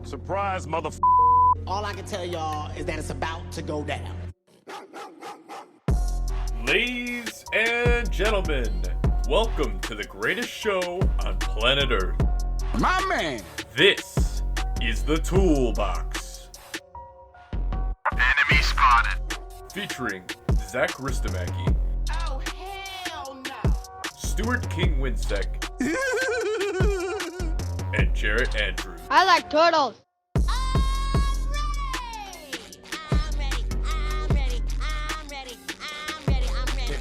Surprise, All I can tell y'all is that it's about to go down. Ladies and gentlemen, welcome to the greatest show on planet Earth. My man. This is the Toolbox. Enemy spotted. Featuring Zach Ristomaki, Oh, hell no. Stuart King Winsek, and Jarrett Andrews. I like turtles.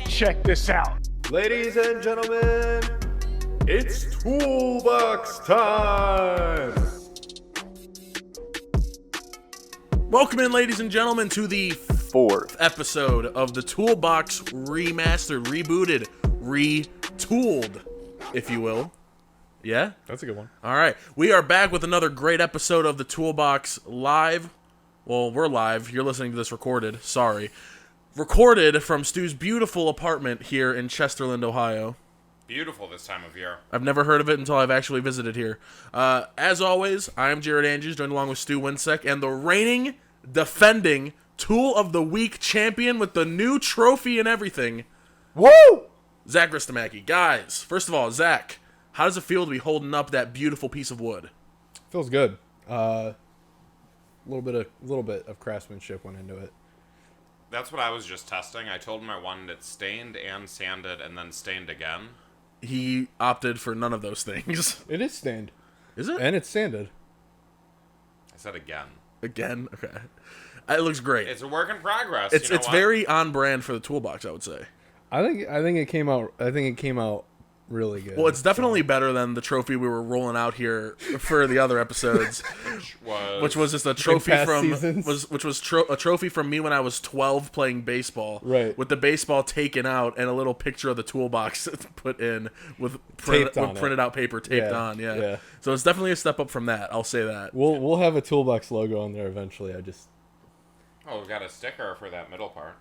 Check this out. Ladies and gentlemen, it's Toolbox time! Welcome in, ladies and gentlemen, to the fourth episode of the Toolbox remastered, rebooted, retooled, if you will. Yeah? That's a good one. All right. We are back with another great episode of the Toolbox live. Well, we're live. You're listening to this recorded. Sorry. Recorded from Stu's beautiful apartment here in Chesterland, Ohio. Beautiful this time of year. I've never heard of it until I've actually visited here. As always, I am Jared Andrews, joined along with Stu Winsek, and the reigning, defending Tool of the Week champion with the new trophy and everything. Woo! Zach Ristomaki. Guys, first of all, Zach, how does it feel to be holding up that beautiful piece of wood? Feels good. A little bit of craftsmanship went into it. That's what I was just testing. I told him I wanted it stained and sanded and then stained again. He opted for none of those things. It is stained. Is it? And it's sanded. I said again. Again? Okay. It looks great. It's a work in progress. It's you know what? very on brand for the Toolbox, I would say. I think it came out really good. Well, it's definitely better than the trophy we were rolling out here for the other episodes, which was just a trophy past from seasons. a trophy from me when I was 12 playing baseball. Right. With the baseball taken out and a little picture of the Toolbox put in with Taped on it. printed out paper taped Yeah, on. Yeah. yeah. So it's definitely a step up from that. I'll say that. We'll have a Toolbox logo on there eventually. Oh, we got a sticker for that middle part.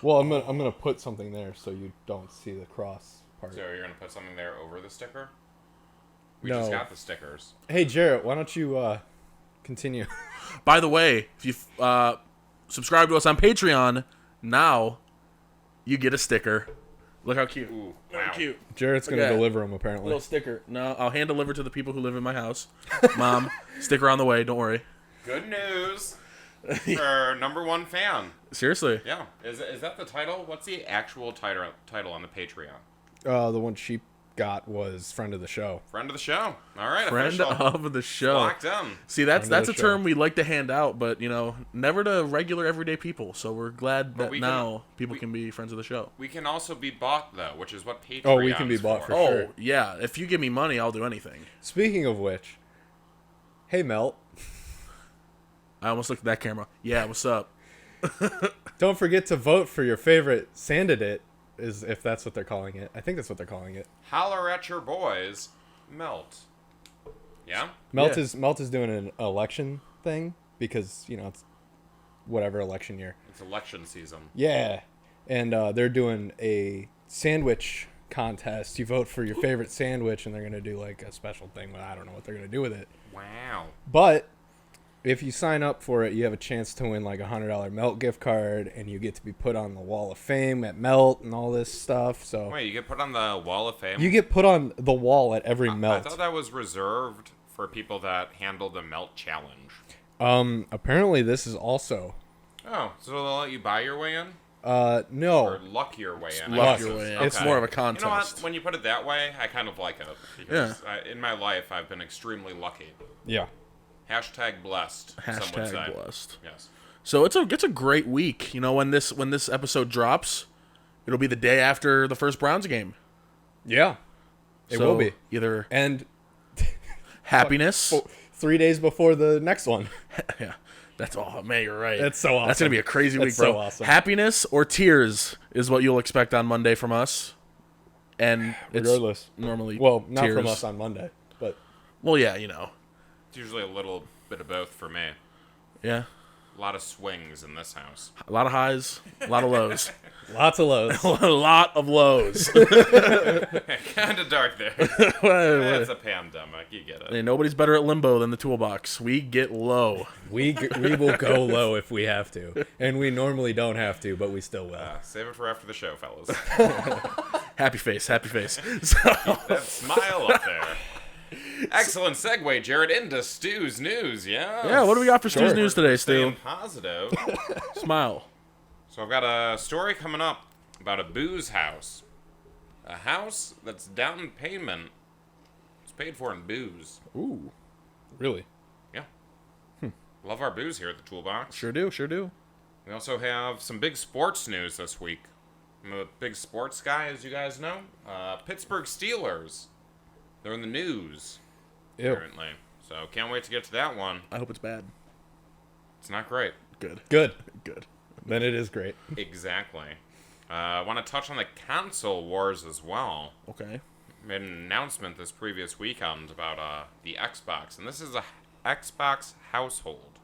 I'm gonna put something there so you don't see the cross part. So you're going to put something there over the sticker? We No. just got the stickers. Hey Jarrett, why don't you continue? By the way, if you subscribe to us on Patreon, now you get a sticker. Look how cute. Ooh, Very wow. cute. Jarrett's gonna Okay. deliver them apparently. Little sticker. No, I'll hand deliver to the people who live in my house. Mom, sticker on the way. Don't worry. Good news for number one fan. Seriously. Yeah. Is that the title? What's the actual title on the Patreon? The one she got was friend of the show. Friend of the show. All right. Friend official. of the show. Locked in. See, that's Friend of a the term show. we like to hand out, but never to regular everyday people. So we're glad that we now people can be friends of the show. We can also be bought, though, which is what Patreon Oh, we can be bought for Oh sure. yeah, if you give me money, I'll do anything. Speaking of which, hey Melt, I almost looked at that camera. Yeah, what's up? don't forget to vote for your favorite Sandidate, is if that's what they're calling it. I think that's what they're calling it. Holler at your boys, Melt. Yeah? Melt Yeah. is doing an election thing because it's whatever election year. It's election season. Yeah, and they're doing a sandwich contest. You vote for your favorite sandwich, and they're gonna do like a special thing. But I don't know what they're gonna do with it. Wow. But if you sign up for it, you have a chance to win like a $100 Melt gift card, and you get to be put on the Wall of Fame at Melt and all this stuff. So Wait, you get put on the Wall of Fame? you get put on the wall at every I Melt. thought that was reserved for people that handle the Melt Challenge. Apparently this is also. Oh, so they'll let you buy your way in? No. Or luck your way in? I Luck guess your is- way in. It's more of a contest. You know what? When you put it that way, I kind of like it. Because in my life, I've been extremely lucky. Yeah. Hashtag blessed, some would say. Hashtag blessed. Yes. So it's a great week. When this episode drops, it'll be the day after the first Browns game. Yeah. It So will be. either And happiness. 3 days before the next one. Yeah, that's man. You're right. That's so awesome. That's gonna be a crazy week, That's bro. so awesome. Happiness or tears is what you'll expect on Monday from us, and it's Regardless. normally Well, not tears. from us on Monday, but Well, yeah, It's usually a little bit of both for me. yeah. A lot of swings in this house. A lot of highs, a lot of lows. Lots of lows. A lot of lows. Kind of dark there. It's a pandemic. You get it. Hey, nobody's better at limbo than the Toolbox. We get low. We will go low if we have to, and we normally don't have to, but we still will. Save it for after the show, fellas. Happy face, happy face. So, That smile up there. Excellent segue, Jared, into Stu's news. yeah, what do we got for Stu's news today, Stu? Staying positive. Smile. So I've got a story coming up about a booze house. A house that's down payment. It's paid for in booze. Ooh, Really? Yeah. Love our booze here at the Toolbox. sure do, sure do. We also have some big sports news this week. I'm a big sports guy, as you guys know. Pittsburgh Steelers. They're in the news, Ew. apparently. So can't wait to get to that one. I hope it's bad. It's not great. Good. Good. Good. Then it is great. Exactly. I want to touch on the console wars as well. Okay. Made an announcement this previous weekend about the Xbox, and this is a Xbox household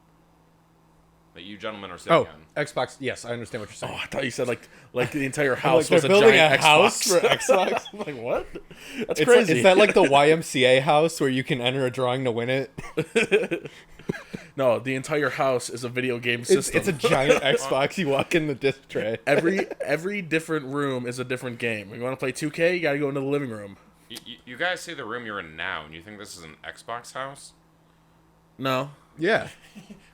that you gentlemen are sitting Oh, in. Xbox. Yes, I understand what you're saying. Oh, I thought you said like the entire house they're was a building giant a house Xbox. for Xbox? I'm like, what? That's It's crazy. is that like the YMCA house where you can enter a drawing to win it? No, the entire house is a video game It's, system. it's a giant Xbox. You walk in the disc tray. every different room is a different game. You want to play 2K? You got to go into the living room. You guys see the room you're in now, and you think this is an Xbox house? No. Yeah.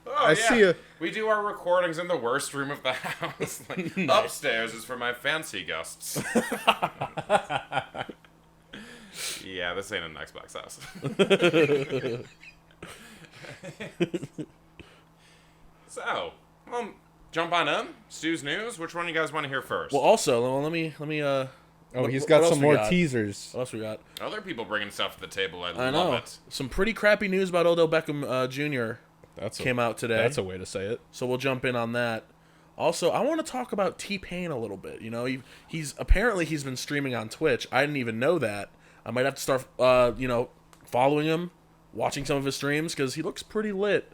Oh, I see a- We do our recordings in the worst room of the house. Like, upstairs is for my fancy guests. Yeah, this ain't an Xbox house. So, jump on in. Stu's news. Which one you guys want to hear first? Well, also, let me. Oh, what- he's what got else some we more got? teasers. What else we got? Other people bringing stuff to the table. I I love know. it. Some pretty crappy news about Odell Beckham Jr. came out today. That's a way to say it. So we'll jump in on that. Also, I want to talk about T-Pain a little bit. You know, he's been streaming on Twitch. I didn't even know that. I might have to start, following him, watching some of his streams because he looks pretty lit.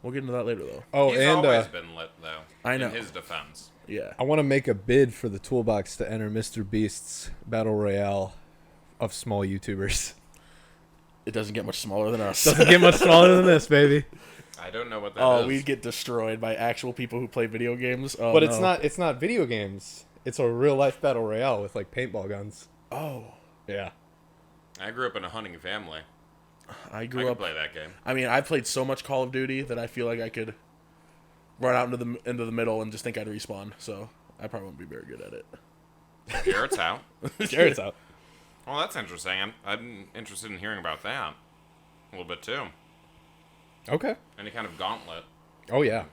We'll get into that later, though. Oh, He's and always been lit, though. I know. In his defense. Yeah. I want to make a bid for the Toolbox to enter Mr. Beast's Battle Royale of small YouTubers. It doesn't get much smaller than us. Doesn't get much smaller than this, baby. I don't know what that is. Oh, we'd get destroyed by actual people who play video games. Oh, But no. it's not video games. It's a real life Battle Royale with like paintball guns. Oh, Yeah. I grew up in a hunting family. I I grew could up. play that game. I mean, I played so much Call of Duty that I feel like I could run out into the middle and just think I'd respawn. So I probably won't be very good at it. Jared's out. Jared's out. Well, that's interesting. I'm interested in hearing about that a little bit too. Okay. Any kind of gauntlet. Oh yeah.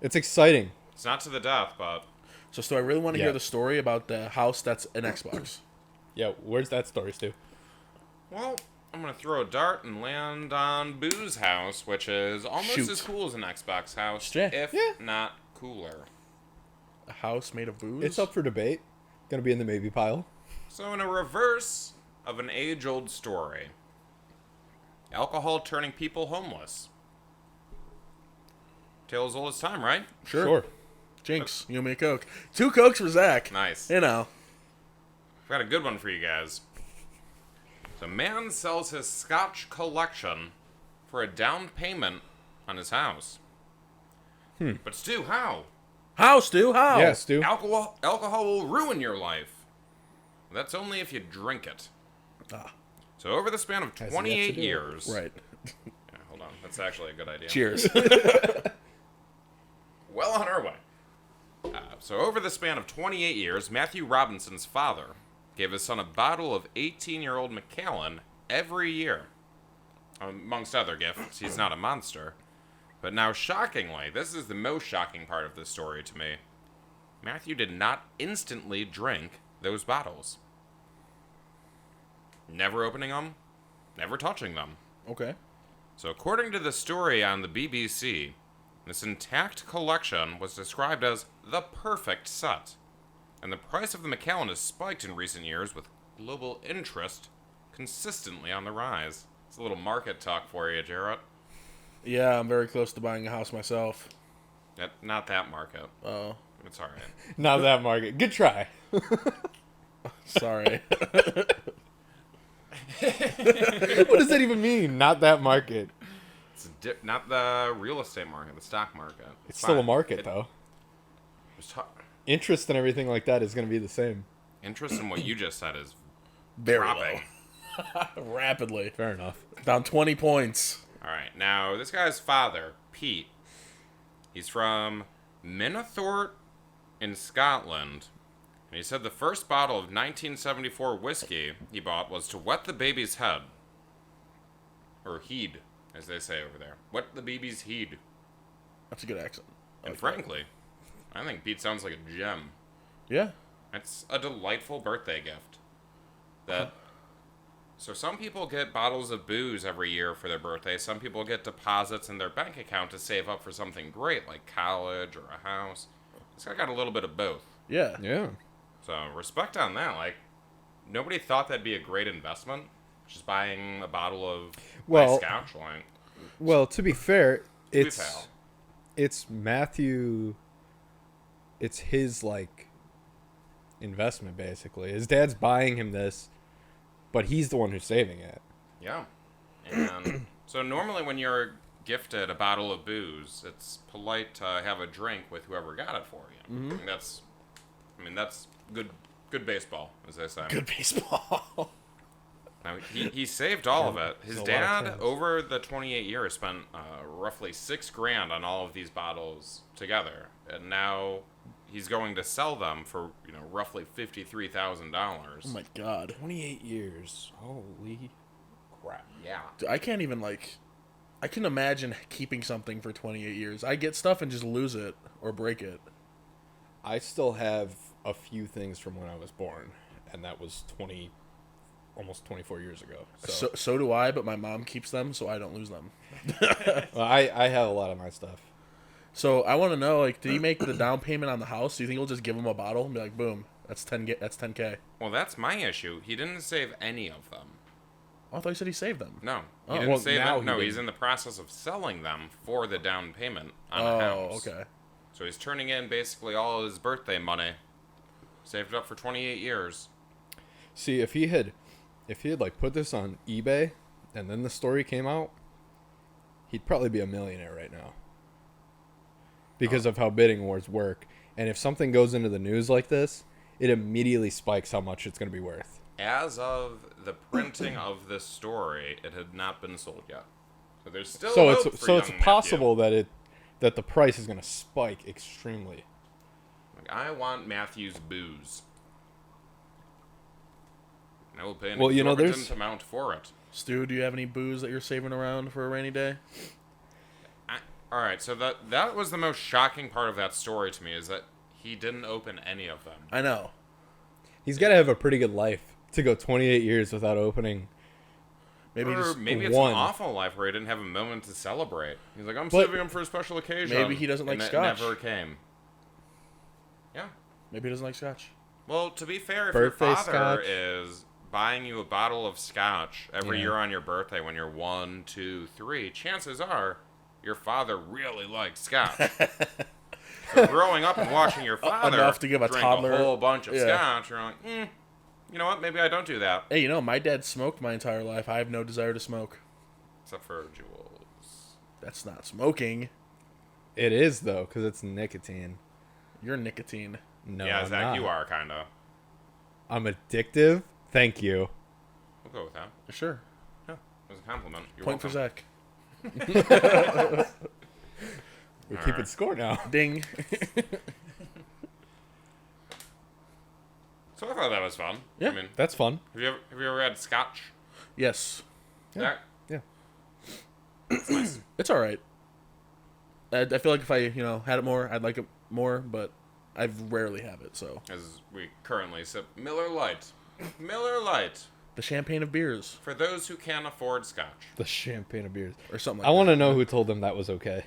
It's exciting. It's not to the death, but So, Stu, I really want to Yeah. hear the story about the house that's an Xbox. Yeah, where's that story, Stu? well, I'm gonna throw a dart and land on Boo's house, which is almost Shoot. as cool as an Xbox house, Yeah. if Yeah. not cooler. A house made of booze? It's up for debate. Gonna be in the maybe pile. So, in a reverse of an age-old story, alcohol turning people homeless. Tale as old as time, right? Sure. Jinx, you and me a Coke. 2 Cokes for Zach. Nice. You know. I've got a good one for you guys. So, man sells his Scotch collection for a down payment on his house. But Stu, how? How, Stu? How? Yeah, Stu. Alcohol will ruin your life. That's only if you drink it. So over the span of Has yet to 28 do it. years... Right. Yeah, hold on. That's actually a good idea. Cheers. Well on our way. So over the span of 28 years, Matthew Robinson's father gave his son a bottle of 18-year-old Macallan every year. Amongst other gifts, he's not a monster. But now, shockingly, this is the most shocking part of this story to me. Matthew did not instantly drink those bottles. Never opening them, never touching them. Okay. So according to the story on the BBC, this intact collection was described as the perfect set. And the price of the Macallan has spiked in recent years with global interest consistently on the rise. It's a little market talk for you, Jarrett. Yeah, I'm very close to buying a house myself. Not that market. Oh, It's all right. Not that market. Good try. sorry. What does that even mean? Not that market. It's not the real estate market, the stock market. It's still a fine. market, though. It's Interest and everything like that is going to be the same. interest in what you just said is Very dropping. low. Rapidly. Fair enough. Down 20 points. All right, now this guy's father, Pete, he's from Minethort in Scotland. And he said the first bottle of 1974 whiskey he bought was to wet the baby's head. Or heed, as they say over there. Wet the baby's heed. That's a good accent. And frankly, I think Pete sounds like a gem. Yeah. It's a delightful birthday gift. So some people get bottles of booze every year for their birthday. Some people get deposits in their bank account to save up for something great, like college or a house. This guy got a little bit of both. Yeah. Yeah. So respect on that. Like, nobody thought that'd be a great investment. Just buying a bottle of nice scotch. Like, Well, to be fair, pal. it's Matthew. It's his like investment basically. His dad's buying him this, but he's the one who's saving it. yeah. And so normally when you're gifted a bottle of booze, it's polite to have a drink with whoever got it for you. Mm-hmm. That's good baseball, as they say. Good baseball. Now, he saved all of it. His There's a lot of dad, cans. over the 28 years, spent roughly $6,000 on all of these bottles together, and now he's going to sell them for roughly $53,000. Oh my god. 28 years. Holy crap. Yeah. Dude, I can't even I can imagine keeping something for 28 years. I get stuff and just lose it or break it. I still have a few things from when I was born, and that was almost 24 years ago. So do I, but my mom keeps them so I don't lose them. Well, I have a lot of my stuff. So I want to know, did he make the down payment on the house? Do you think he'll just give him a bottle and be like, boom, that's 10K? Well, that's my issue. He didn't save any of them. Oh, I thought you said he saved them. No, Oh. he didn't Well, save now them. No, he he's didn't. in the process of selling them for the down payment on a Oh, house. okay. So he's turning in basically all his birthday money, saved it up for 28 years. See, if he had put this on eBay and then the story came out, he'd probably be a millionaire right now. Because of how bidding wars work. And if something goes into the news like this, it immediately spikes how much it's going to be worth. As of the printing of this story, it had not been sold yet. So there's still So hope it's for so it's young possible that the price is going to spike extremely. Matthew. I want Matthew's booze. And I will pay an Well, exorbitant there's amount for it. Stu, do you have any booze that you're saving around for a rainy day? All right, so that was the most shocking part of that story to me, is that he didn't open any of them. I know. He's got to have a pretty good life to go 28 years without opening. Maybe Or just maybe it's one. an awful life where he didn't have a moment to celebrate. He's like, I'm But- saving him for a special occasion. Maybe he doesn't like and it scotch. never came. Yeah. maybe he doesn't like scotch. Well, to be fair, if Birthday your father scotch. is buying you a bottle of scotch every Yeah. year on your birthday when you're 1, 2, 3, chances are your father really likes scotch. So growing up and watching your father Enough to give a drink toddler- a whole bunch of yeah. scotch, you're like, you know what? Maybe I don't do that. Hey, my dad smoked my entire life. I have no desire to smoke. Except for Jules. That's not smoking. It is, though, because it's nicotine. You're nicotine. No, Yeah, I'm Zach, not. you are kind of. I'm addictive. Thank you. We'll go with that. Sure. Yeah, it was a compliment. You're Point for welcome. Zach. We're All keeping right. score now. Ding. So I thought that was fun. Yeah. I mean, That's fun. have you ever had scotch? Yes. Zach? Yeah. It's all right. I feel like if I, had it more, I'd like it more, but I rarely have it, so. As we currently sip Miller Lite. Miller Lite. The champagne of beers. For those who can't afford scotch. The champagne of beers. Or something like I want that. to know who told them that was okay.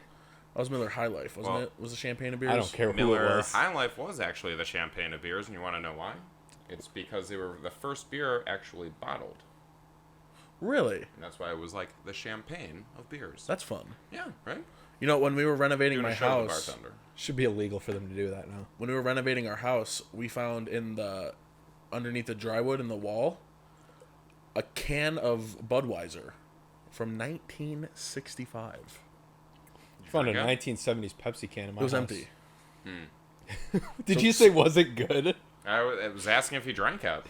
That was Miller High Life, wasn't Well, it? Was the champagne of beers? I don't care who it Miller was. High Life was actually the champagne of beers, and you want to know why? It's because they were the first beer actually bottled. Really? And that's why it was like the champagne of beers. That's fun. Yeah, right? You know, when we were renovating Doing my a show to the house, bartender. Should be illegal for them to do that now. when we were renovating our house, we found underneath the drywood in the wall, a can of Budweiser from 1965. Found a forget? 1970s Pepsi can in my It was house. empty. Did you say was it good? I was asking if he drank it.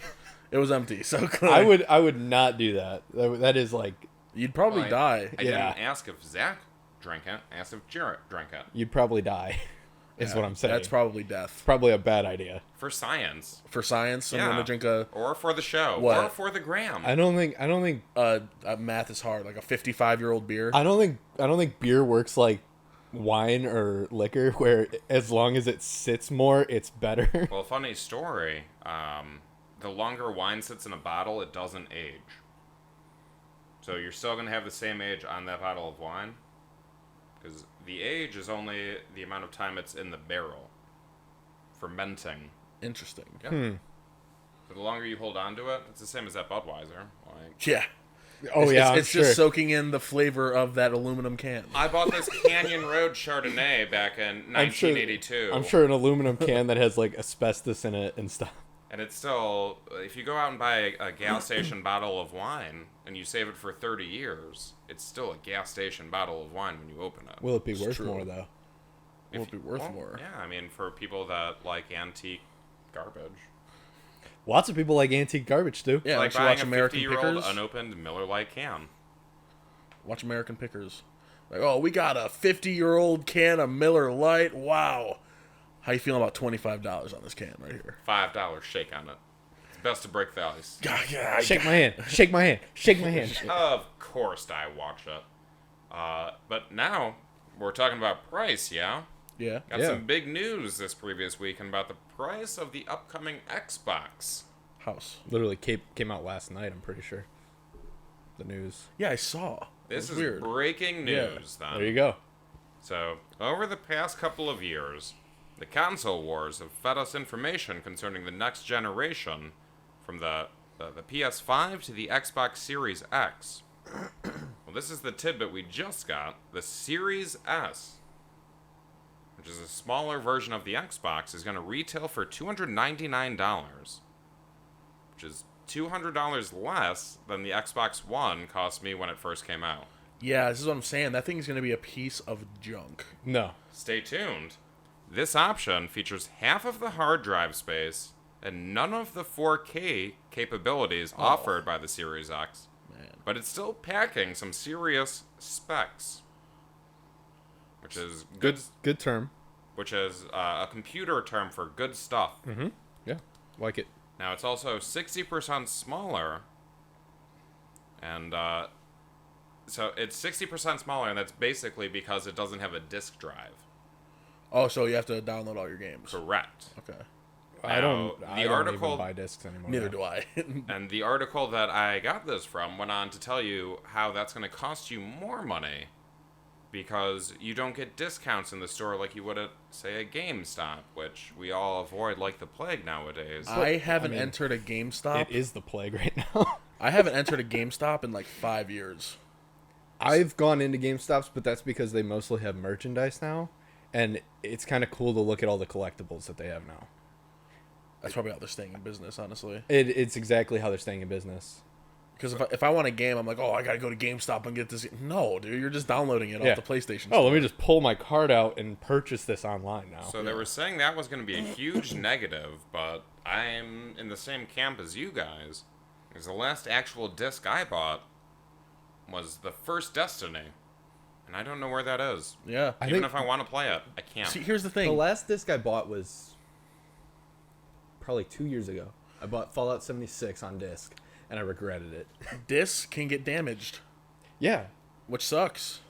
It was empty. So good. I would not do that. That is like You'd probably Well, die. I Yeah. didn't ask if Zach drank it. I asked if Jarrett drank it. you'd probably die. Is what I'm saying. That's probably death. probably a bad idea. For science. For science, I'm Yeah. gonna drink a. Or for the show. What? Or for the gram. I don't think Math is hard, like a 55-year-old beer. I don't think beer works like wine or liquor, where as long as it sits more, it's better. Well, funny story. The longer wine sits in a bottle, it doesn't age. So you're still going to have the same age on that bottle of wine. Because the age is only the amount of time it's in the barrel. Fermenting. Interesting. Yeah. So the longer you hold on to it, it's the same as that Budweiser. Like, Yeah. Oh It's, yeah, it's, it's I'm just sure. soaking in the flavor of that aluminum can. I bought this Canyon Road Chardonnay back in 1982. I'm sure an aluminum can that has like asbestos in it and stuff. And it's still, if you go out and buy a gas station bottle of wine and you save it for 30 years, it's still a gas station bottle of wine when you open it. Will it be worth true. more though? Will it be worth more? Yeah, I mean, for people that like antique garbage. Lots of people like antique garbage too. Yeah, Like like you buying watch a American 50-year-old Pickers. unopened Miller Lite can. Watch American Pickers. Like, oh, we got a 50-year-old can of Miller Lite. Wow. How you feeling about $25 on this can right here? $5 shake on it. It's best to break the ice. Yeah, Shake my hand. Shake my hand. Shake my hand. Of course I watch it. But now, we're talking about price, yeah? Yeah. Got Yeah. some big news this previous week about the price of the upcoming Xbox. House. Literally came out last night. I'm pretty sure. The news. Yeah, I saw. This That's is weird. breaking Yeah. news, then. There you go. So, over the past couple of years, the console wars have fed us information concerning the next generation, from the PS5 to the Xbox Series X. Well, this is the tidbit we just got. The Series S, which is a smaller version of the Xbox, is going to retail for $299, which is $200 less than the Xbox One cost me when it first came out. Yeah, this is what I'm saying. That thing's going to be a piece of junk. No. Stay tuned. This option features half of the hard drive space and none of the 4K capabilities offered by the Series X, Man. but it's still packing some serious specs, which is Good term. which is a computer term for good stuff. Yeah. Like it. Now it's also 60% smaller, and so it's 60% smaller, and that's basically because it doesn't have a disk drive. Oh, so you have to download all your games. Correct. Okay. I don't. the I don't article- even buy discs anymore. Neither now. do I. And the article that I got this from went on to tell you how that's going to cost you more money because you don't get discounts in the store like you would at, say, a GameStop, which we all avoid like the plague nowadays. I haven't entered a GameStop. It is the plague right now. I haven't entered a GameStop in like 5 years. I've gone into GameStops, but that's because they mostly have merchandise now, and it's kind of cool to look at all the collectibles that they have now. That's probably how they're staying in business, honestly. It's exactly how they're staying in business. Because if I want a game, I'm like, oh, I gotta go to GameStop and get this. No, dude, you're just downloading it Yeah. off the PlayStation. Oh, let store. me just pull my card out and purchase this online now. So they were saying that was going to be a huge negative, but I'm in the same camp as you guys. Because the last actual disc I bought was the first Destiny. And I don't know where that is. Yeah. Even think- if I want to play it, I can't. See, here's the The thing. last disc I bought was probably 2 years ago. I bought Fallout 76 on disc, and I regretted it. Discs can get damaged, Yeah. which sucks.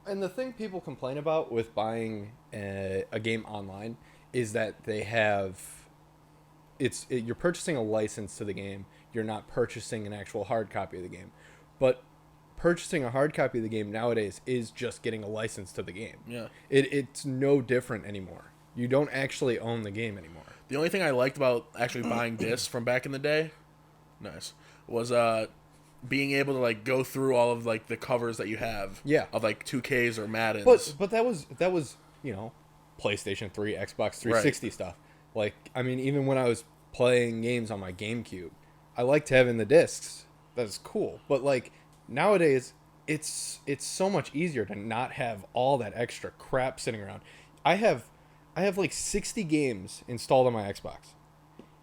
And the thing people complain about with buying a game online is that they have you're purchasing a license to the game. You're not purchasing an actual hard copy of the game. But purchasing a hard copy of the game nowadays is just getting a license to the game. Yeah. It's no different anymore. You don't actually own the game anymore. The only thing I liked about actually buying discs from back in the day, nice, was being able to like go through all of like the covers that you have. Yeah. Of like 2Ks or Maddens. But that was PlayStation 3, Xbox 360 stuff. Like, I mean, even when I was playing games on my GameCube, I liked having the discs. That's cool. But like nowadays, it's so much easier to not have all that extra crap sitting around. I have like 60 games installed on my Xbox.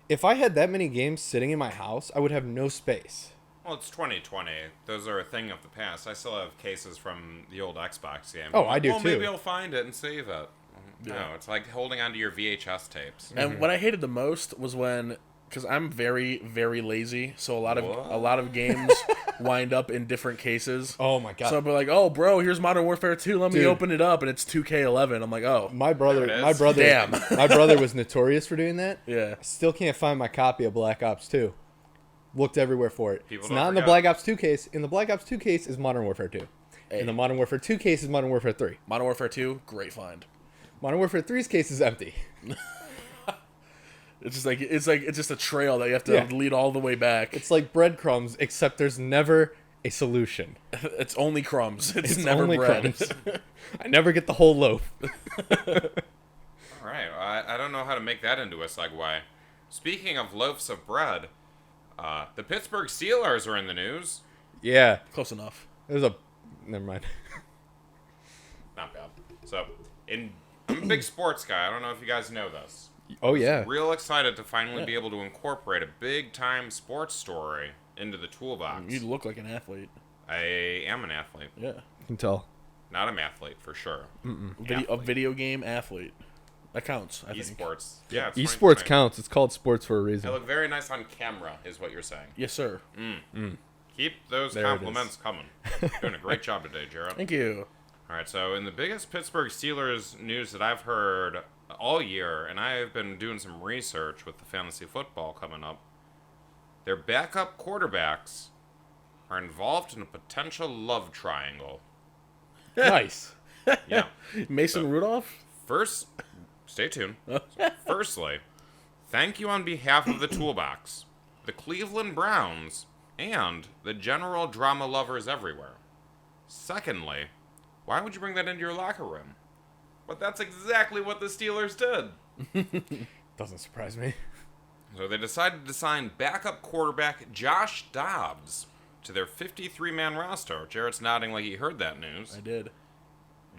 If I had that many games sitting in my house, I would have no space. Well, it's 2020. Those are a thing of the past. I still have cases from the old Xbox game. Oh, I do too. Maybe I'll find it and save it. Yeah. No, it's like holding onto your VHS tapes. And what I hated the most was when, because I'm very, very lazy, so a lot of games wind up in different cases. Oh my god! So I'll be like, "Oh, bro, here's Modern Warfare 2. Let me Dude. open it up," and it's 2K11. I'm like, "Oh, My brother, There it is. Damn. my brother was notorious for doing that. yeah." I still can't find my copy of Black Ops 2. Looked everywhere for it. People It's don't not in the forget. Black Ops 2 case. In the Black Ops 2 case is Modern Warfare 2. In the Modern Warfare 2 case is Modern Warfare 3. Modern Warfare 2, great find. Modern Warfare 3's case is empty. It's just a trail that you have to lead all the way back. It's like breadcrumbs, except there's never a solution. It's only crumbs. It's It's never only bread. crumbs. I never get the whole loaf. All right, I don't know how to make that into a segue. Speaking of loaves of bread, the Pittsburgh Steelers are in the news. Yeah, Close enough. there's a. Never mind. Not bad. So, I'm a big sports guy. I don't know if you guys know this. Oh yeah. Real excited to finally be able to incorporate a big-time sports story into the toolbox. You look like an athlete. I am an athlete. Yeah. I can tell. Not a mathlete, for sure. A Athlete. video game athlete. That counts, I think. Esports. Yeah, it's Esports 2020. counts. It's called sports for a I reason. look very nice on camera, is what you're saying. Yes, sir. Keep those There it compliments coming. Doing a great job today, Jared. Thank you. All right, so in the biggest Pittsburgh Steelers news that I've heard all year, and I have been doing some research with the fantasy football coming up, their backup quarterbacks are involved in a potential love triangle. Nice. Yeah. Mason Rudolph? First, stay tuned. Firstly, thank you on behalf of the Toolbox, the Cleveland Browns, and the general drama lovers everywhere. Secondly, why would you bring that into your locker room? But that's exactly what the Steelers did. Doesn't surprise me. So they decided to sign backup quarterback Josh Dobbs to their 53-man roster. Jarrett's nodding like he heard that news. I did.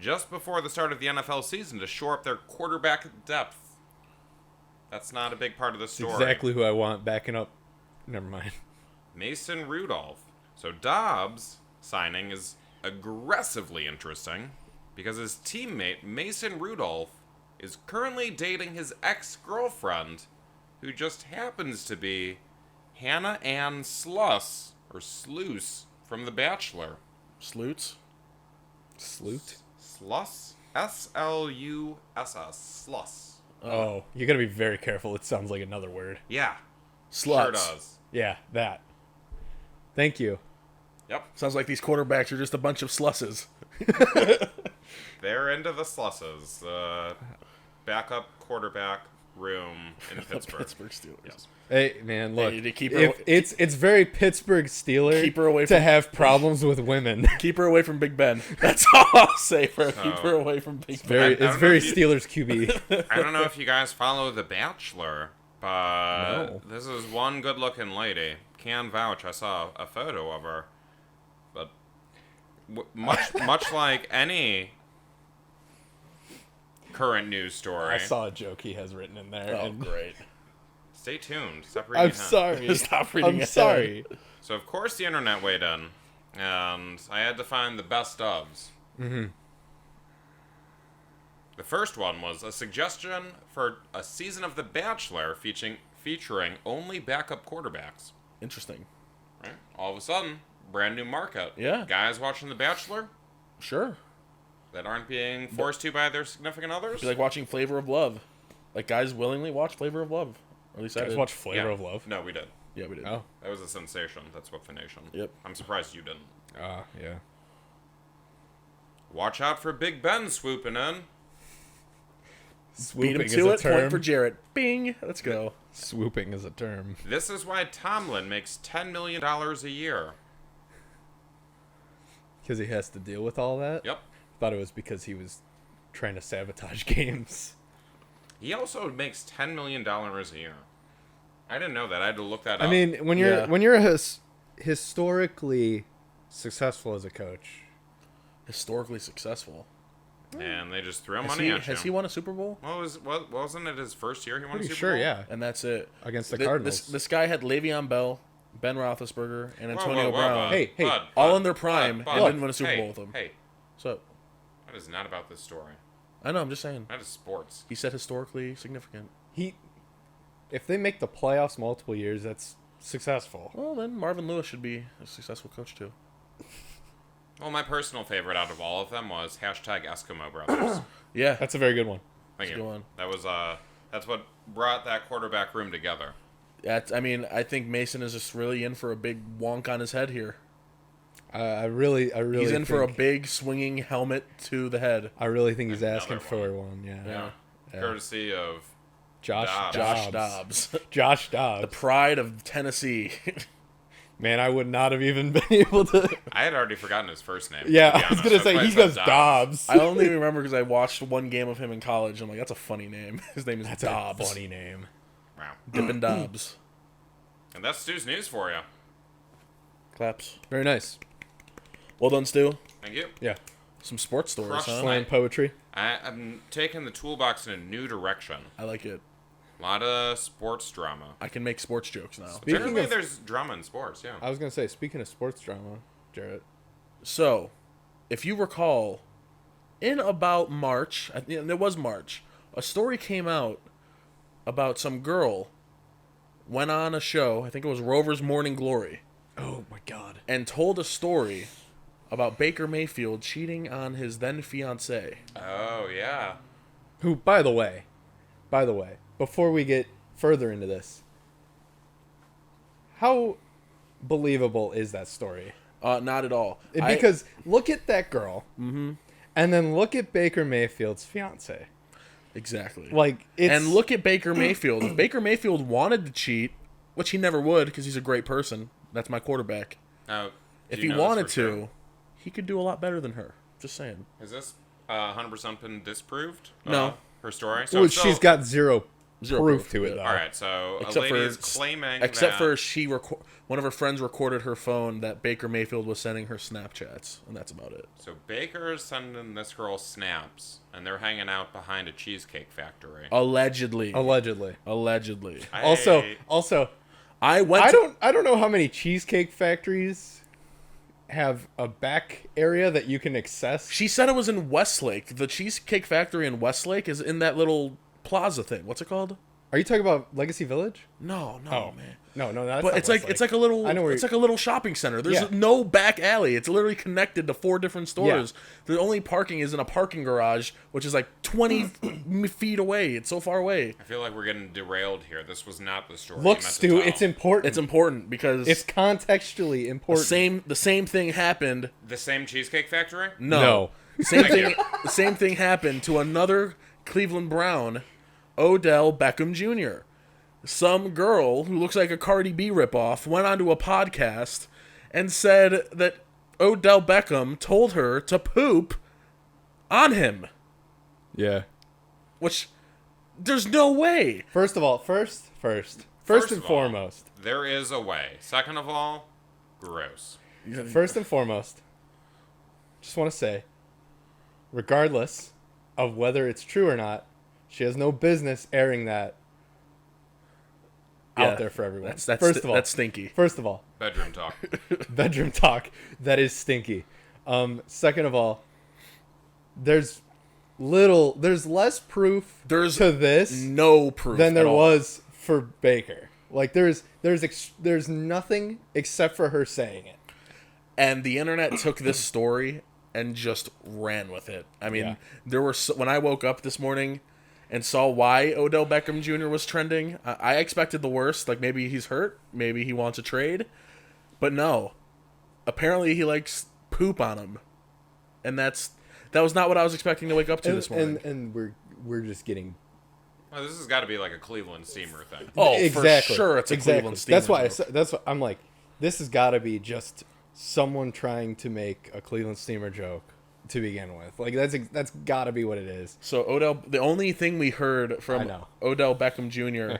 Just before the start of the NFL season to shore up their quarterback depth. That's not a big part of the story. Exactly who I want backing up. Never mind. Mason Rudolph. So Dobbs' signing is aggressively interesting because his teammate Mason Rudolph is currently dating his ex-girlfriend, who just happens to be Hannah Ann Sluss, or Sluice, from The Bachelor. Sloots? Sloot? Sluss? S-L-U-S-S. Sluss. Oh, you gotta be very careful. It sounds like another word. Yeah. Sluts. Sure does. Yeah, that. Thank you. Yep. Sounds like these quarterbacks are just a bunch of slusses. They're into the Slusses. Backup quarterback room in Pittsburgh. Pittsburgh Steelers. Yes. Hey man, look. Hey, to keep her if away- it's very Pittsburgh Steeler Keep her away to from- have problems with women. Keep her away from Big Ben. That's all I'll say, bro. Keep her away from Big Ben. Very, I it's don't very know if Steelers QB. I don't know if you guys follow The Bachelor, but No. this is one good-looking lady. Can vouch. I saw a photo of her, but much like any current news story. I saw a joke he has written in there. Oh, and great. Stay tuned. Stop reading I'm ahead. sorry. Stop reading I'm ahead. sorry. So of course the internet weighed in, and I had to find the best ofs. Mm-hmm. The first one was a suggestion for a season of The Bachelor featuring only backup quarterbacks. Interesting. Right? All of a sudden, brand new market. Yeah. Guys watching The Bachelor Sure. that aren't being forced to by their significant others. Be like watching Flavor of Love. Like, guys willingly watch Flavor of Love. Or at least I Guys did. watch Flavor Yeah. of Love. No, we did. Yeah, we did. Oh. That was a sensation. That's what the nation. Yep. I'm surprised you didn't. Yeah. Watch out for Big Ben swooping in. Beat Swooping him is to a it. Point term. for Jarrett. Bing. Let's go. Swooping is a term. This is why Tomlin makes $10 million a year. because he has to deal with all that. Yep. Thought it was because he was trying to sabotage games. He also makes $10 million a year. I didn't know that. I had to look that up. I mean, when you're historically successful as a coach, Historically successful. and they just threw Has money at has you. he won a Super Bowl? Wasn't it his first year he won a pretty Super sure, Bowl? yeah, And that's it. against the Th- Cardinals. This guy had Le'Veon Bell, Ben Roethlisberger, and Antonio Whoa, Brown. Hey, Bud, all Bud, in their prime, Bud, and Bud. didn't win a Super Hey, Bowl with them. Hey, So, that is not about this story. I know, I'm just saying. That is sports. He said historically significant. If they make the playoffs multiple years, that's successful. Well, then Marvin Lewis should be a successful coach, too. Well, my personal favorite out of all of them was #Eskimo Brothers. Yeah. That's a very good one. Thank That's a you. good one. That was that's what brought that quarterback room together. I think Mason is just really in for a big wonk on his head here. I really He's in for a think- big swinging helmet to the head. I really think he's Another asking for one. Yeah. Yeah. Yeah. Courtesy of Josh Dobbs. Josh Dobbs. Josh The Dobbs. pride of Tennessee. Man, I would not have even been able to. I had already forgotten his first name. Yeah, to be I was honest. gonna That's say why I he said goes Dobbs. I only remember because I watched one game of him in college. I'm like, that's a funny name. His name is That's Dobbs. a funny name. Wow. Dippin' Dobbs. And that's Stu's news for you. Claps. Very nice. Well done, Stu. Thank you. Yeah. Some sports stories, Crushed huh? Slam poetry. I'm taking the toolbox in a new direction. I like it. A lot of sports drama. I can make sports jokes now. Speaking Generally, of- there's drama in sports, yeah. I was gonna say, speaking of sports drama, Jarrett. So, if you recall, in about March, it was March, a story came out about some girl went on a show, I think it was Rover's Morning Glory, Oh my God. and told a story about Baker Mayfield cheating on his then fiancee. Oh, yeah. Who, by the way, before we get further into this, how believable is that story? Not at all. Because look at that girl, and then look at Baker Mayfield's fiance. Exactly. Like, it's And look at Baker Mayfield. If Baker Mayfield wanted to cheat, which he never would because he's a great person, that's my quarterback. Oh, If do he you know this wanted for to, sure? he could do a lot better than her. Just saying. Has this 100% been disproved? No. Her story? So well, it's she's still- got zero Zero proof proof, to it, yeah. though. All right, so a Except lady for is claiming except that... for one of her friends recorded her phone that Baker Mayfield was sending her Snapchats, and that's about it. So Baker's sending this girl snaps, and they're hanging out behind a cheesecake factory. Allegedly. Allegedly. Allegedly. Also, I went. I don't know how many cheesecake factories have a back area that you can access. She said it was in Westlake. The Cheesecake Factory in Westlake is in that little plaza thing. What's it called? Are you talking about Legacy Village? No, Oh man. no, that's But not it's like Westlake. a little I know where it's you- like a little shopping center. There's Yeah. no back alley. It's literally connected to 4 different stores. The only parking is in a parking garage, which is like 20 feet away. It's so far away. I feel like we're getting derailed here. This was not the story. Look, you meant to Stu, tell. it's important. It's important because It's contextually the important. same thing happened. The same Cheesecake Factory? No. Same Thank thing. you. The same thing happened to another Cleveland Brown, Odell Beckham Jr. Some girl who looks like a Cardi B ripoff went onto a podcast and said that Odell Beckham told her to poop on him, Yeah. which there's no way. First of all, first First and of all, foremost, there is a way. Second of all, gross. first and foremost, just want to say, regardless of whether it's true or not, she has no business airing that Yeah, out there for everyone. That's first of all, that's stinky. First of all, Bedroom talk. bedroom talk that is stinky. Second of all, there's less proof There's to this no proof than there at all. was for Baker. Like there's nothing except for her saying it. And the internet took this story and just ran with it. I mean, Yeah. there were when I woke up this morning and saw why Odell Beckham Jr. was trending, I expected the worst. Like maybe he's hurt, maybe he wants a trade, but no. Apparently he likes poop on him, and that was not what I was expecting to wake up to this morning. And we're just getting Well, this has got to be like a Cleveland Steamer thing. Oh, exactly. for sure, it's a exactly. Cleveland Steamer That's why joke. that's what I'm like. This has got to be just someone trying to make a Cleveland Steamer joke to begin with. Like that's got to be what it is. So Odell, the only thing we heard from Odell Beckham Jr.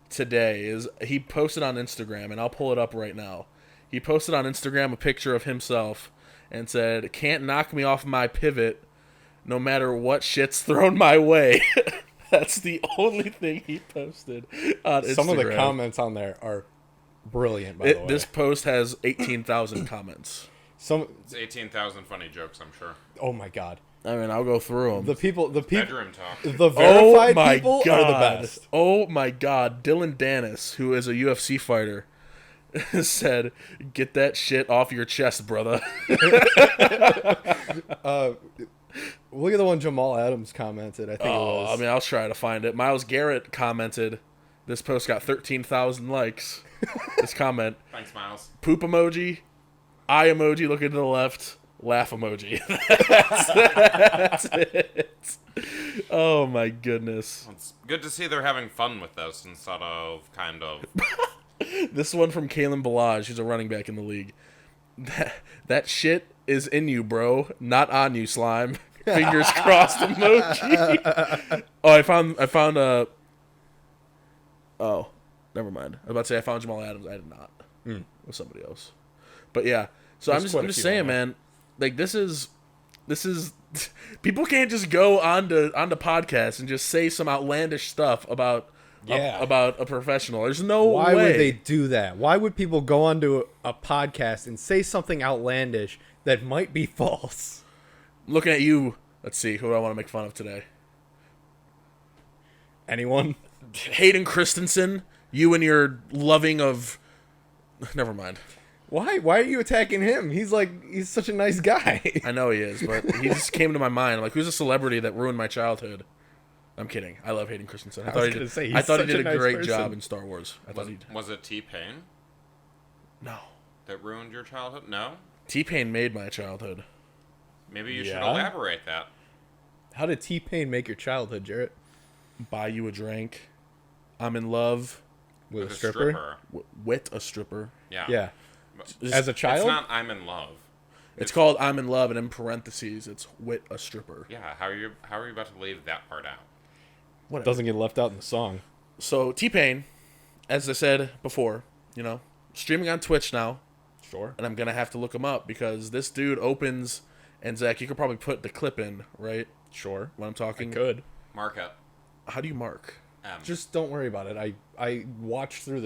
today is he posted on Instagram, and I'll pull it up right now. He posted on Instagram a picture of himself and said, "Can't knock me off my pivot, no matter what shit's thrown my way." That's the only thing he posted on Instagram. Some of the comments on there are brilliant, by the way. This post has 18,000 comments. It's 18,000 funny jokes, I'm sure. Oh my god! I mean, I'll go through them. The people, Bedroom talk. the verified my people God. are the best. Oh my god, Dylan Dennis, who is a UFC fighter, said, "Get that shit off your chest, brother." Look at the one Jamal Adams commented. I think it was. I mean, I'll try to find it. Miles Garrett commented, "This post got 13,000 likes." This comment. Thanks, Miles. Poop emoji, eye emoji looking to the left, laugh emoji. That's it. Oh my goodness. It's good to see they're having fun with this instead of kind of... This one from Kalen Balaj, who's a running back in the league. That shit is in you, bro, not on you, slime. Fingers crossed emoji. Oh, I found a... Oh, never mind. I was about to say I found Jamal Adams. I did not. It was somebody else. But yeah, so I'm just saying, man, like this is people can't just go onto podcasts and just say some outlandish stuff about a professional. There's no way. Why would they do that? Why would people go onto a podcast and say something outlandish that might be false? Looking at you, let's see, who do I want to make fun of today? Anyone? Hayden Christensen, you and your loving of... Never mind. Why are you attacking him? He's such a nice guy. I know he is, but he just came to my mind. I'm like, who's a celebrity that ruined my childhood? I'm kidding. I love Hayden Christensen. I thought he did a great job in Star Wars. Was it T-Pain No. that ruined your childhood? No? T-Pain made my childhood. Maybe you should elaborate that. How did T-Pain make your childhood, Jarrett? Buy you a drink. I'm in love. With a stripper? With a stripper. Yeah. Yeah. Just- As a child? It's not I'm in love. It's called I'm in love, and in parentheses, it's with a stripper. Yeah, how are you about to leave that part out? Whatever. Doesn't get left out in the song. So T-Pain, as I said before, streaming on Twitch now, Sure. and I'm gonna have to look him up because this dude opens, and Zach, you could probably put the clip in, right? Sure. When I'm talking. Good. Mark it. How do you mark? Just don't worry about it. I watch through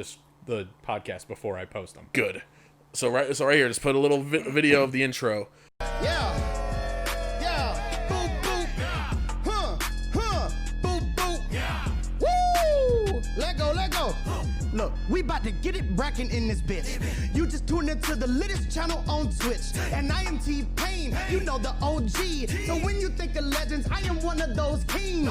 the podcast before I post them. Good. So right here, just put a little video of the intro. Yeah. Yeah. Boop, boop. Huh. Boop, boop. Yeah. Woo! Let go. Look, we about to get it brackin' in this bitch. You just tuned into the littest channel on Twitch. And I am T-Pain, you know the OG. So when you think of legends, I am one of those kings.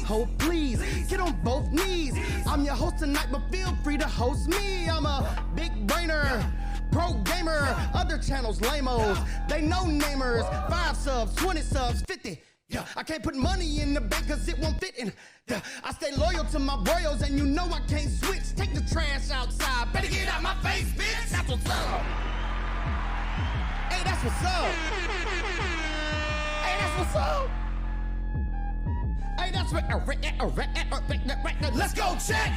Oh, please, get on both knees. I'm your host tonight, but feel free to host me. I'm a big brainer. Pro gamer, other channels lame-os. They no namers. 5 subs, 20 subs, 50. Yeah, I can't put money in the bank cause it won't fit in. Yeah, I stay loyal to my broyos and you know I can't switch. Take the trash outside, better get out my face, bitch. That's what's up. Hey, that's what's up. Hey, that's what's up. Hey, that's what. Let's go check.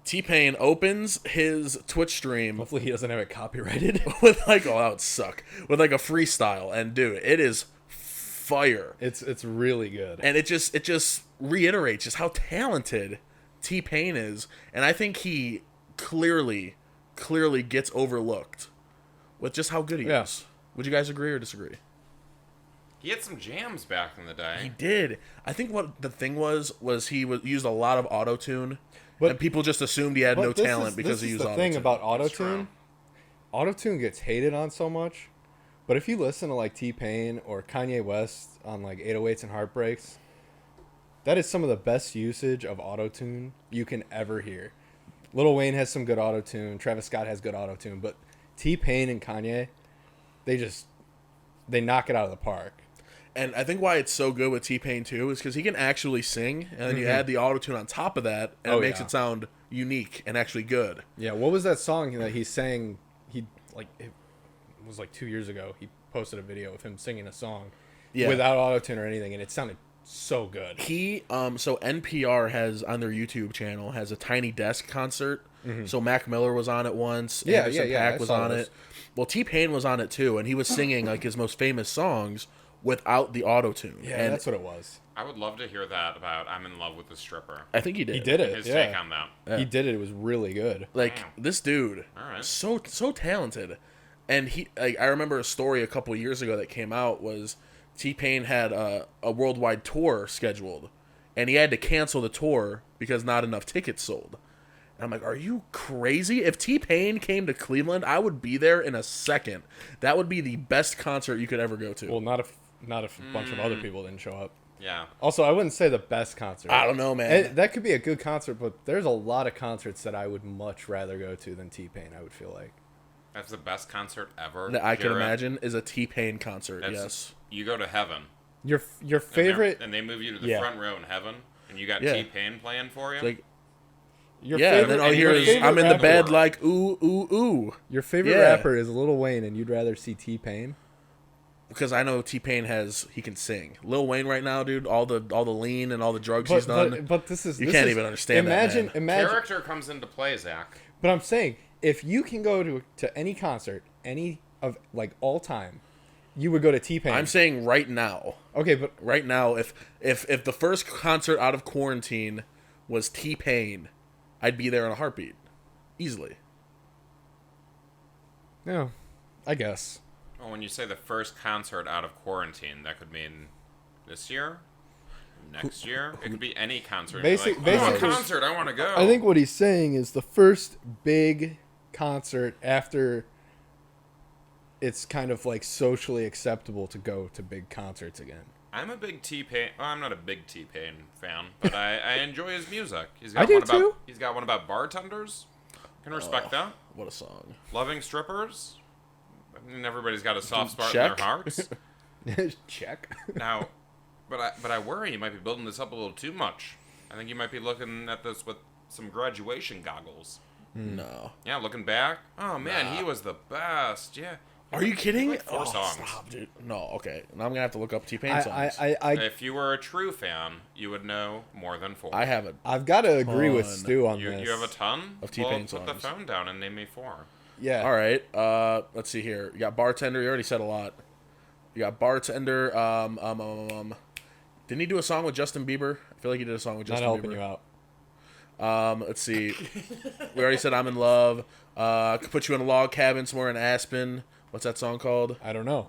T-Pain opens his Twitch stream Hopefully he doesn't have it copyrighted. with that would suck. With like a freestyle, and dude, it is fire. It's really good. And it just reiterates just how talented T-Pain is, and I think he clearly gets overlooked with just how good he is. Would you guys agree or disagree? He had some jams back in the day. He did. I think what the thing was he used a lot of auto-tune, But- and people just assumed he had no talent because he used auto-tune. auto-tune. The thing about That's true. auto-tune, auto-tune gets hated on so much, but if you listen to like T-Pain or Kanye West on like 808s and Heartbreaks, that is some of the best usage of auto-tune you can ever hear. Lil Wayne has some good auto-tune, Travis Scott has good auto-tune, but T-Pain and Kanye, they knock it out of the park. And I think why it's so good with T-Pain too is because he can actually sing, and then you add the auto-tune on top of that, and it makes it sound unique and actually good. Yeah, what was that song that he sang? It was like 2 years ago. He posted a video of him singing a song without auto-tune or anything, and it sounded so good. He so NPR has on their YouTube channel has a Tiny Desk concert. So Mac Miller was on it once. Anderson .Paak was on it. Well, T-Pain was on it too, and he was singing like his most famous songs without the auto tune. Yeah, and that's what it was. I would love to hear that about "I'm in Love with the Stripper." I think he did. He did it. His yeah. take on that. Yeah. He did it. It was really good. Like Wow. this dude, All right. so talented, and I remember a story a couple years ago that came out was T-Pain had a worldwide tour scheduled, and he had to cancel the tour because not enough tickets sold. And I'm like, are you crazy? If T-Pain came to Cleveland, I would be there in a second. That would be the best concert you could ever go to. Well, not if a bunch of other people didn't show up. Yeah. Also, I wouldn't say the best concert. I don't know, man. That could be a good concert, but there's a lot of concerts that I would much rather go to than T-Pain, I would feel like. That's the best concert ever. That I can Jarrett. imagine is a T-Pain concert. That's- Yes. You go to heaven. Your and favorite... and they move you to the Yeah. front row in heaven, and you got Yeah. T-Pain playing for you. It's like, Your yeah, and then all you hear your is, favorite I'm in the rapper. bed like, ooh, ooh, ooh. Your favorite Yeah. rapper is Lil Wayne, and you'd rather see T-Pain? Because I know T-Pain he can sing. Lil Wayne right now, dude, all the lean and all the drugs he's done. But this is... You this can't is- even understand that, man. Imagine... Character comes into play, Zach. But I'm saying, if you can go to any concert, any of, like, all time, you would go to T-Pain. I'm saying right now. Okay, but... Right now, if the first concert out of quarantine was T-Pain, I'd be there in a heartbeat. Easily. Yeah, I guess. Well, when you say the first concert out of quarantine, that could mean this year, next year. It could be any concert. Basic- You're like, basically- concert. I want to go. I think what he's saying is the first big concert after it's kind of like socially acceptable to go to big concerts again. I'm a big T-Pain. Well, I'm not a big T-Pain fan, but I enjoy his music. He's I do one about, too. He's got one about bartenders. Can respect that. What a song. Loving strippers. I mean, everybody's got a soft spot in Check. their hearts. Check. Now, but I worry you might be building this up a little too much. I think you might be looking at this with some graduation goggles. No. Yeah, looking back. Oh man, he was the best. Yeah. Are you kidding? Like 4 songs. Stop, dude. No, okay. Now I'm gonna have to look up T-Pain I, songs. I If you were a true fan, you would know more than 4. I have a I've got to agree with ton Stu on You this. have a ton Of T-Pain Put the songs. phone down and name me 4. Yeah. All right. Let's see here. You got bartender. You already said a lot. You got bartender. Didn't he do a song with Justin Bieber? I feel like he did a song with Not Justin helping Bieber. you out. Let's see. We already said I'm in love. Could put you in a log cabin somewhere in Aspen. What's that song called? I don't know.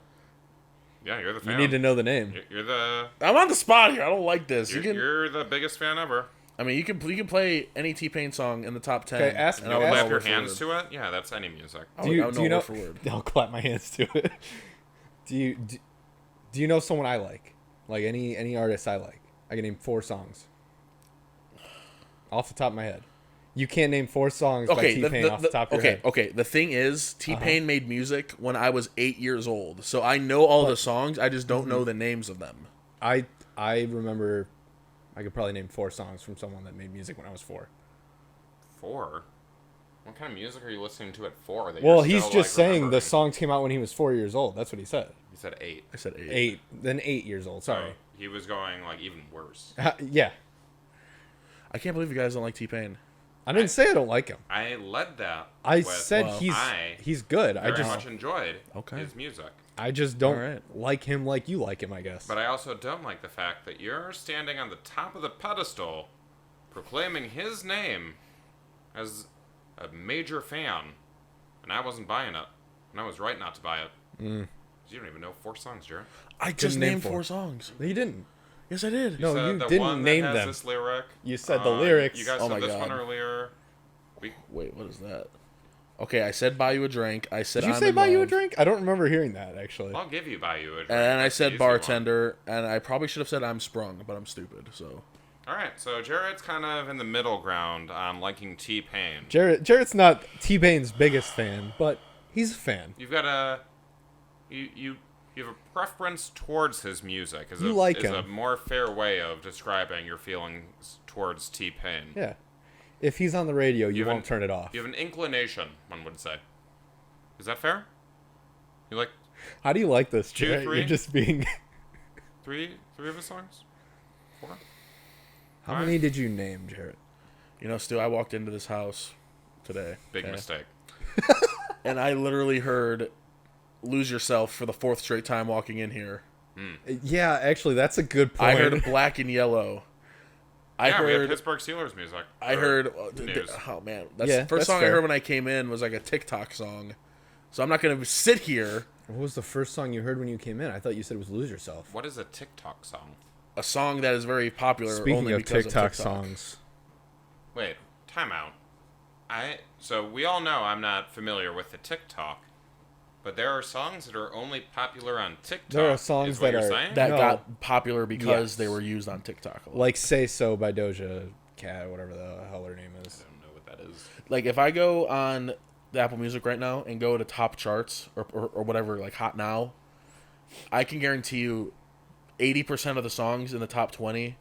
Yeah, you're the fan. You need to know the name. You're the I'm on the spot here. I don't like this. you're the biggest fan ever. I mean, you can play any T-Pain song in the top 10. Okay, ask- and you I'll ask- know Clap your word for hands word. to it. Yeah, that's any music. I Do would- you, I would do you know know? word for word. I'll clap my hands to it. Do you know someone I like? Like any artist I like? I can name 4 songs. Off the top of my head. You can't name 4 songs by T-Pain off the top of your head. Okay. The thing is, T-Pain made music when I was 8 years old, so I know all the songs. I just don't know the names of them. I remember I could probably name 4 songs from someone that made music when I was 4. 4. What kind of music are you listening to at 4? That Well, you're he's still, just saying the remembering? songs came out when he was 4 years old. That's what he said. He said 8. I said 8. 8, then 8 years old. Sorry. Oh, he was going like even worse. Yeah. I can't believe you guys don't like T-Pain. I didn't say I don't like him. I led that. I with, said Well, he's good. I very much just enjoyed Okay. his music. don't Alright. like him like you like him, I guess. But I also don't like the fact that you're standing on the top of the pedestal, proclaiming his name as a major fan, and I wasn't buying it, and I was right not to buy it. 'Cause you don't even know 4 songs, Jared. I just name named 4. 4 songs. He didn't. Yes, I did. No, Said you the didn't one name that has them. This lyric. You said the lyrics. You guys Oh said my this God. one earlier. Wait, what is that? Okay, I said buy you a drink. I said Did you I'm say in buy you a love. drI don't remember hearing that actually. I'll give you a drink. And I That's the said easy one. bartender, and I probably should have said I'm sprung, but I'm stupid. So All right, so Jared's kind of in the middle ground on liking T-Pain. Jarrett's not T-Pain's biggest fan, but he's a fan. You've got a you You have a preference towards his music. Is You like is him. a more fair way of describing your feelings towards T-Pain. Yeah. If he's on the radio, you have won't turn it off. You have an inclination, one would say. Is that fair? You like How do you like this, 2, Jarrett? 3? You're just being... three of his songs? 4? How many did you name, Jarrett? You know, Stu, I walked into this house today. Big okay? mistake. And I literally heard Lose Yourself for the 4th straight time walking in here. Yeah, actually, that's a good point. I heard Black and Yellow. I We have heard Pittsburgh Steelers music. I Or heard news. oh man, that's Yeah, the first that's song I fair. heard when I came in was like a TikTok song. So I'm not gonna sit here. What was the first song you heard when you came in? I thought you said it was Lose Yourself. What is a TikTok song? A song that is very popular Speaking only of because TikTok of TikTok songs. Wait, time out. So we all know I'm not familiar with the TikTok, but there are songs that are only popular on TikTok. There are songs is what that you're are- saying? that No. got popular because Yes. they were used on TikTok a lot. Like Say So by Doja Cat, whatever the hell her name is. I don't know what that is. Like if I go on the Apple Music right now and go to top charts or whatever, like Hot Now, I can guarantee you 80% of the songs in the top 20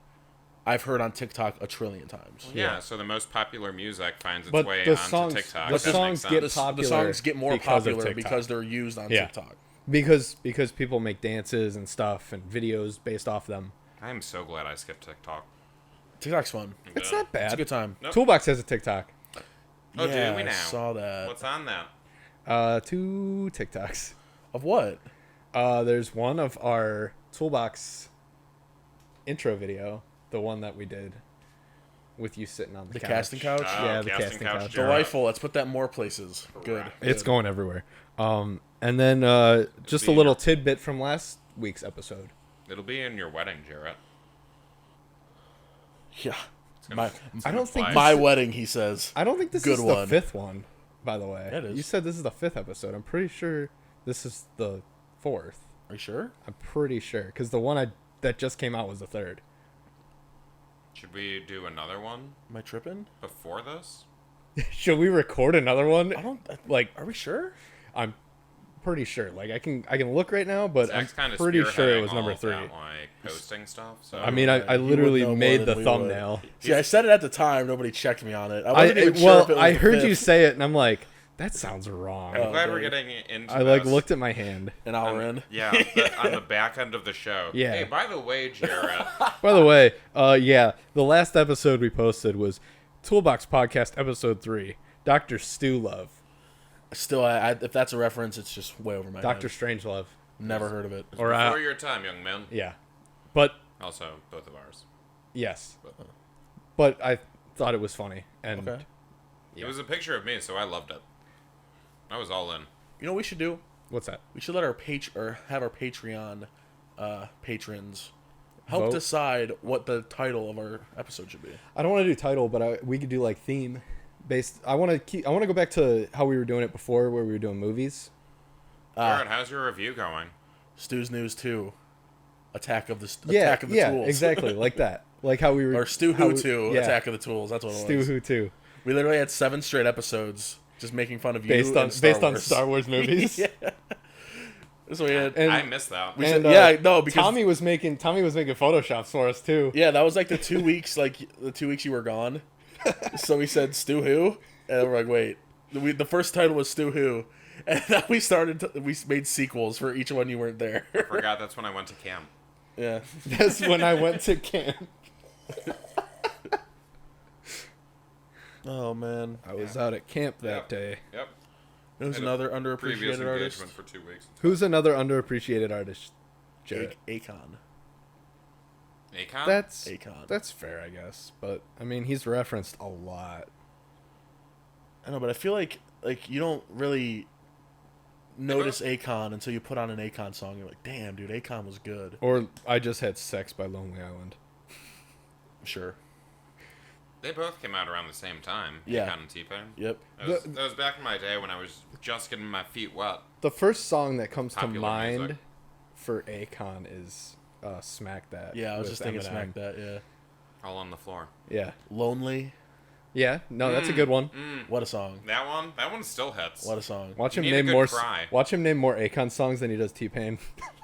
I've heard on TikTok a trillion times. Yeah, so the most popular music finds its But way the onto songs- TikTok. the That songs makes get sense. pop- The Popular songs get more because of popular TikTok. because they're used on Yeah. TikTok. Because people make dances and stuff and videos based off them. I am so glad I skipped TikTok. TikTok's fun. It's Yeah. not bad. It's a good time. Nope. Toolbox has a TikTok. Oh, yeah, do we I now? saw that. What's on that? 2 TikToks. Of what? There's one of our Toolbox intro video, the one that we did with you sitting on the The couch. casting couch? Yeah, the Casting casting couch couch. Jarrett. Delightful. Let's put that in more places. Good. Correct. It's Good. going everywhere. And then just a be little your- tidbit from last week's episode. It'll be in your wedding, Jarrett. Yeah. It's gonna- My, it's I gonna don't think fly. my wedding, he says. I don't think this Good is one. the 5th one, by the way. Yeah, it is. You said this is the 5th episode. I'm pretty sure this is the 4th. Are you sure? I'm pretty sure because the one that just came out was the 3rd. Should we do another one Am I tripping? before this? Should we record another one? I don't. Like, Are we sure? I'm pretty sure. Like, I can look right now, but Zach's kind I'm of pretty sure it was all number of 3. that, like posting stuff. So I mean, Yeah, I you would literally know more made than the we would. thumbnail. See, I said it at the time. Nobody checked me on it. I wasn't even sure Well, if it was I the heard you fifth. say it, and I'm like, that sounds wrong. I'm glad we're dang. getting into. I like this. looked at my hand. An hour in. Yeah, on the back end of the show. Yeah. Hey, by the way, Jarrett, By the way, yeah, the last episode we posted was Toolbox Podcast Episode 3, Dr. Stu Love, Still, if that's a reference, it's just way over my Dr. head. Strangelove, Never heard of it. or before your time, young man. yeah, but Also, both of ours. yes, but I thought it was funny, and Okay. It was a picture of me, so I loved it. I was all in. You know what we should do? what's that? We should let our have our Patreon patrons help Vote? decide what the title of our episode should be. I don't want to do title, but we could do like theme based. I want to go back to how we were doing it before, where we were doing movies. Jarrett, how's your review going? Stu's News 2. Attack of the Yeah, Attack of the yeah, Tools. exactly, like that, like how we were. Or Stu how Who we- 2. yeah, Attack of the Tools. That's what it Stu was. Who 2, We literally had 7 straight episodes just making fun of you based on and Star Wars movies. yeah. So we had. And- I missed that. We And, said, yeah, no, because Tommy was making Photoshops for us too. yeah, that was like the 2 weeks, you were gone. So we said Stu Who, and we're like, wait, the first title was Stu Who, and then we made sequels for each one you weren't there. Forgot that's when I went to camp. Yeah, That's when I went to camp. oh man, I was out at camp that Yep. day. Yep. who's Had a another Previous underappreciated artist? engagement for 2 weeks. Who's another underappreciated artist? Jarrett. Akon. Akon? Akon. That's fair, I guess. But I mean, he's referenced a lot. I know, but I feel like you don't really notice Akon until you put on an Akon song. You're like, damn, dude, Akon was good. Or I Just Had Sex by Lonely Island. Sure. They both came out around the same time. Yeah. Akon and T-Pain. Yep. That was back in my day when I was just getting my feet wet. The first song that comes to Popular mind music. for Akon is Smack That. Yeah, I was with just thinking Eminem. Smack That. Yeah. All on the floor. Yeah. Lonely. Yeah, no, that's a good one. What a song. That one still hits. What a song. Watch You him need a name good more. cry. Watch him name more Akon songs than he does T-Pain.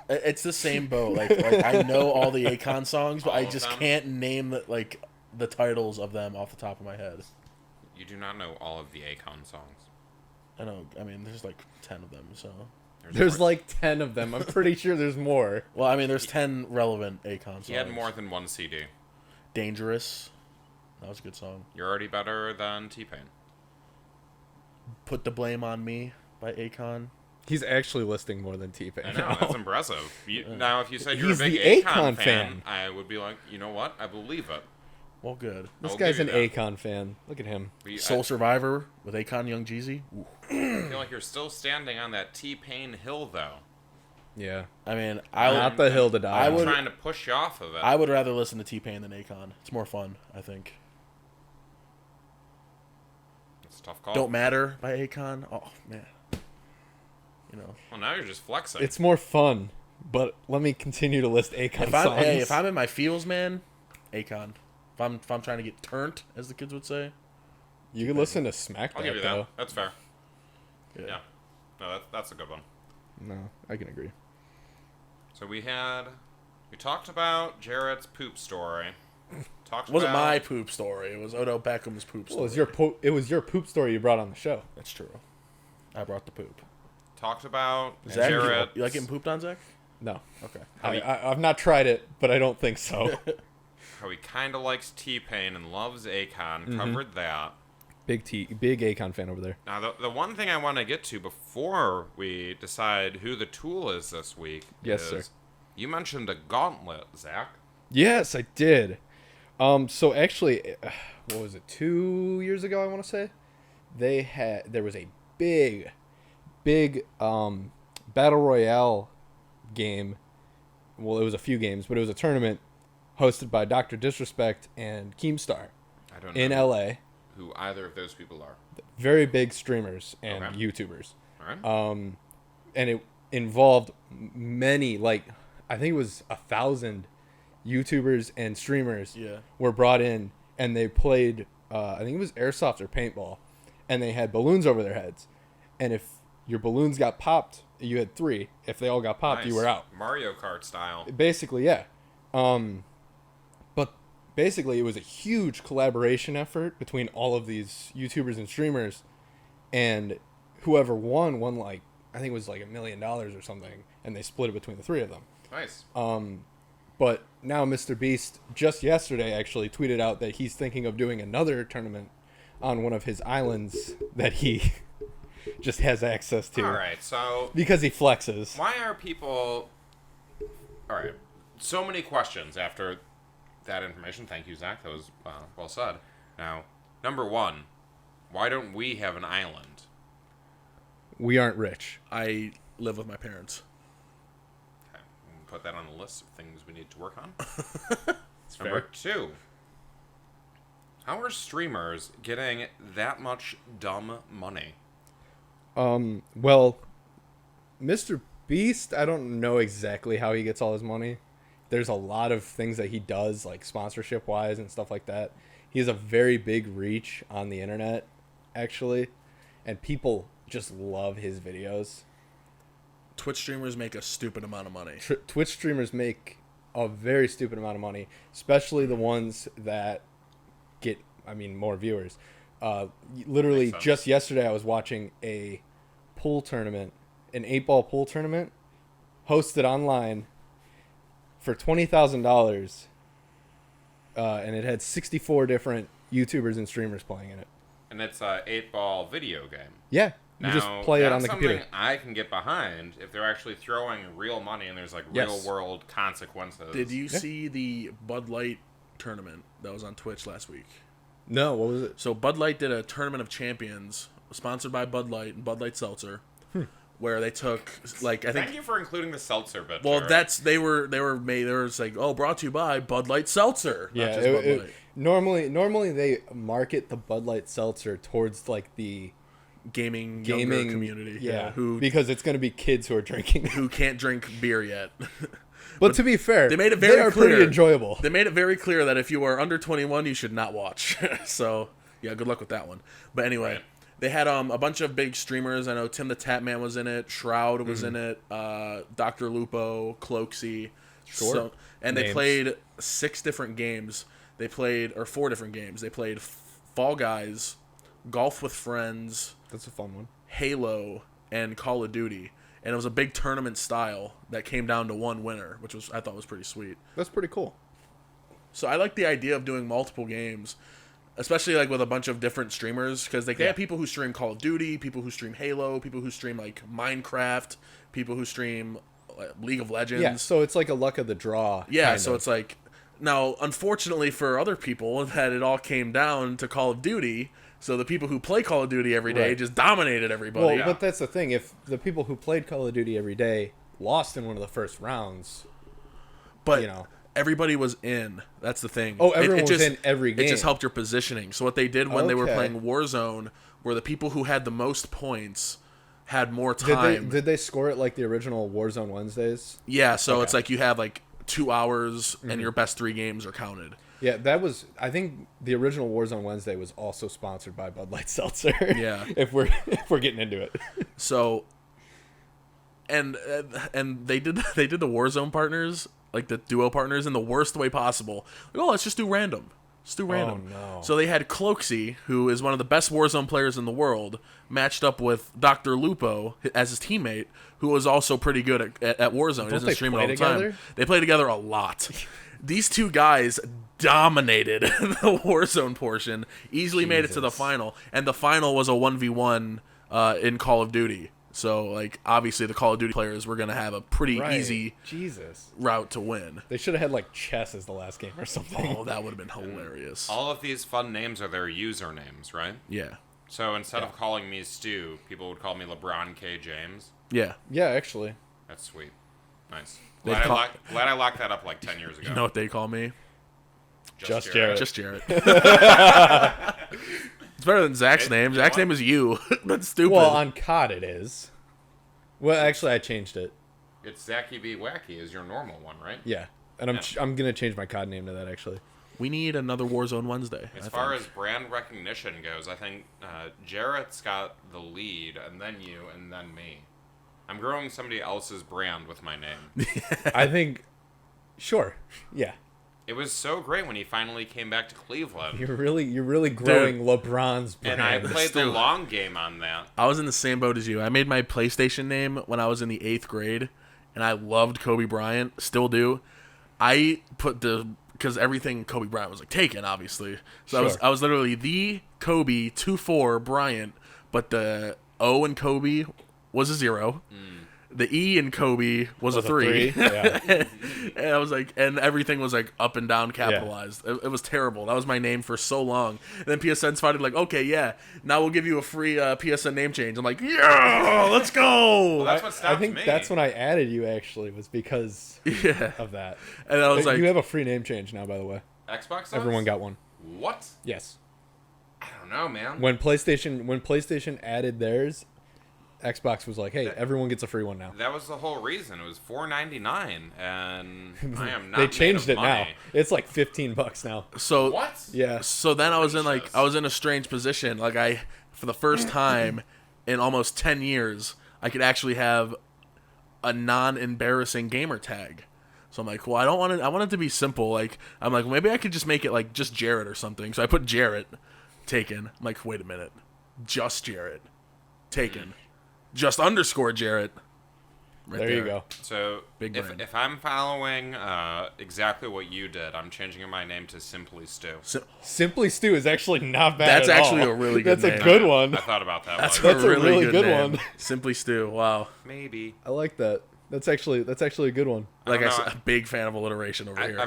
It's the same boat. Like I know all the Akon songs, but All I of just them? can't name the titles of them off the top of my head. You do not know all of the Akon songs. I know. I mean, there's like 10 of them. So, There's more. like 10 of them. I'm pretty sure there's more. well, I mean, there's 10 relevant Akon songs. He had more than one CD. Dangerous. That was a good song. You're already better than T-Pain. Put the Blame on Me by Akon. He's actually listing more than T-Pain. I know, that's impressive. Now, if you said you're He's a big the Akon Akon fan, fan. I would be like, you know what? I believe it. Well, good. This I'll guy's give an you that. Akon fan. Look at him. Soul Survivor with Akon, Young Jeezy. Ooh. I feel like you're still standing on that T-Pain hill, though. Yeah. I mean, Not the hill to die I I'm on. would- trying to push you off of it. I would rather listen to T-Pain than Akon. It's more fun, I think. It's a tough call. Don't Matter by Akon. Oh, man. You know. Well, now you're just flexing. It's more fun, but let me continue to list Akon songs. If I'm in my feels, man, Akon. If I'm trying to get turned, as the kids would say. You can listen to Smack I'll That, give you though. that. That's fair. Yeah. Yeah. No, that's a good one. No, I can agree. So we talked about Jarrett's poop story. Talked It wasn't about my poop story. It was Odo Beckham's poop story. Well, it was your poop story you brought on the show. That's true. I brought the poop. talked about Zach, Jarrett. you like getting pooped on, Zach? No. Okay. I've not tried it, but I don't think so. How he kind of likes T-Pain and loves Akon. Mm-hmm. Covered that. Big Akon fan over there. Now, the one thing I want to get to before we decide who the Tool is this week Yes, is sir. you mentioned a gauntlet, Zach. Yes, I did. So actually, what was it? 2 years ago, I want to say, there was a big battle royale game. Well, it was a few games, but it was a tournament hosted by Dr. Disrespect and Keemstar I don't in know LA. who either of those people are. Very big streamers and Okay. YouTubers. All right. And it involved many, like, I think it was 1,000 YouTubers and streamers Yeah. were brought in, and they played, I think it was airsoft or paintball, and they had balloons over their heads. And if your balloons got popped, you had 3. If they all got popped, you Nice. were out. Mario Kart style. Basically, yeah. But basically, it was a huge collaboration effort between all of these YouTubers and streamers, and whoever won like, I think it was like $1 million or something, and they split it between the 3 of them. Nice. But now Mr. Beast just yesterday actually tweeted out that he's thinking of doing another tournament on one of his islands that he just has access to. All right. So Because he flexes. why are people? All right. So many questions after that information. Thank you, Zach. That was well said. Now, number one, why don't we have an island? We aren't rich. I live with my parents. Okay, we can put that on the list of things we need to work on. Number two, how are streamers getting that much dumb money? Well, Mr. Beast, I don't know exactly how he gets all his money. There's a lot of things that he does, like sponsorship-wise and stuff like that. He has a very big reach on the internet, actually, and people just love his videos. Twitch streamers make a stupid amount of money. Twitch streamers make a very stupid amount of money, especially the ones that get, more viewers. Literally, Makes sense. just yesterday, I was watching a pool tournament, an 8-ball pool tournament, hosted online for $20,000, and it had 64 different YouTubers and streamers playing in it. And it's a 8-ball video game. Yeah, you just play it on the that's computer. something I can get behind if they're actually throwing real money and there's like Yes. real world consequences. Did you see the Bud Light tournament that was on Twitch last week? No, what was it? So Bud Light did a tournament of champions sponsored by Bud Light and Bud Light Seltzer, where they took I think. Thank you for including the seltzer bit. Well, Jared. they were made. They were like, oh, brought to you by Bud Light Seltzer. Not Yeah, just Bud Light. normally they market the Bud Light Seltzer towards like the Gaming community. yeah, who because it's going to be kids who are drinking. who can't drink beer yet. But to be fair, They made it very they are clear. pretty enjoyable. They made it very clear that if you are under 21, you should not watch. So, yeah, good luck with that one. But anyway, Right. They had a bunch of big streamers. I know Tim the Tatman was in it. Shroud was in it. Dr. Lupo, Cloaksy. Sure. And they Names. played 6 different games. They played, or 4 different games. They played Fall Guys, Golf with Friends, That's a fun one. Halo, and Call of Duty. And it was a big tournament style that came down to one winner, which I thought was pretty sweet. That's pretty cool. So I like the idea of doing multiple games, especially like with a bunch of different streamers, because they have people who stream Call of Duty, people who stream Halo, people who stream like Minecraft, people who stream League of Legends. Yeah, so it's like a luck of the draw. Yeah, kind so of. it's like, now unfortunately for other people that it all came down to Call of Duty. So the people who play Call of Duty every day Right. just dominated everybody. Well, but that's the thing. If the people who played Call of Duty every day lost in one of the first rounds, but you know. everybody was in. That's the thing. Oh, everyone was in every It just game. helped your positioning. So what they did when they were Okay. playing Warzone were the people who had the most points had more did time. they score it like the original Warzone Wednesdays? Yeah, so Okay. it's like you have like 2 hours Mm-hmm. and your best 3 games are counted. Yeah, that was. I think the original Warzone Wednesday was also sponsored by Bud Light Seltzer. Yeah. if we're getting into it. So and they did the Warzone partners, like the duo partners, in the worst way possible. Like, oh, let's just do random. Let's do random. no. So they had Cloaksy, who is one of the best Warzone players in the world, matched up with Dr. Lupo as his teammate, who was also pretty good at Warzone. He doesn't they stream it play all the time. together? They play together a lot. These 2 guys dominated the Warzone portion, easily made it to the Jesus. final, and the final was a 1v1 in Call of Duty. So, like, obviously the Call of Duty players were going to have a pretty easy Jesus. route to win. They should have had like chess as the last game or something. Oh, that would have been hilarious. All of these fun names are their usernames, right? Yeah. So instead of calling me Stu, people would call me LeBron K. James. Yeah. Yeah, actually. That's sweet. Nice. They'd Glad, call- glad I locked that up like 10 years ago. You know what they call me? Just Jared. Just Jarrett. It's better than Zach's name. Zach's name is you. That's stupid. Well, on COD it is. Well, actually, I changed it. It's Zachy B. Wacky is your normal one, right? Yeah, and I'm gonna change my COD name to that actually. we need another Warzone Wednesday. As far as brand recognition goes, I think Jarrett's got the lead, and then you, and then me. I'm growing somebody else's brand with my name. I think, sure, yeah. It was so great when he finally came back to Cleveland. You're really growing LeBron's brand. And I played the Still- long game on that. I was in the same boat as you. I made my PlayStation name when I was in the 8th grade, and I loved Kobe Bryant. Still do. I put because everything Kobe Bryant was like taken, obviously. So Sure. I was literally the Kobe 2-4 Bryant, but the O in Kobe was a 0. The E in Kobe was a 3. Yeah. And I was like, and everything was like up and down capitalized. It was terrible. That was my name for so long. And then PSN's finally like, okay, yeah, now we'll give you a free PSN name change. I'm like, yeah, let's go. Well, that's what stopped I think me. that's when I added you actually was because Yeah. of that. And I was like, You have a free name change now, by the way. Xbox does? Everyone got one. What? Yes. I don't know, man. When PlayStation added theirs, Xbox was like, "Hey, everyone gets a free one now." That was the whole reason. It was $4.99, and I am not. They made changed of it now. money. It's like $15 now. so What? Yeah. So then I was in Gracious. I was in a strange position. Like for the first time in almost 10 years, I could actually have a non-embarrassing gamer tag. So I'm like, well, I want it to be simple. Like I'm like, maybe I could just make it like just Jarrett or something. So I put Jarrett taken. I'm like, wait a minute, just Jarrett taken, just underscore Jarrett. Right There you go. So Big brand. if I'm following exactly what you did, I'm changing my name to Simply Stu. Simply Stu is actually not bad. That's at actually all. a really good That's name. a good one. I thought about that. That's one. That's a really good name. one. Simply Stu. Wow. Maybe. I like that. That's actually a good one. Like I don't know. said, a big fan of alliteration over here.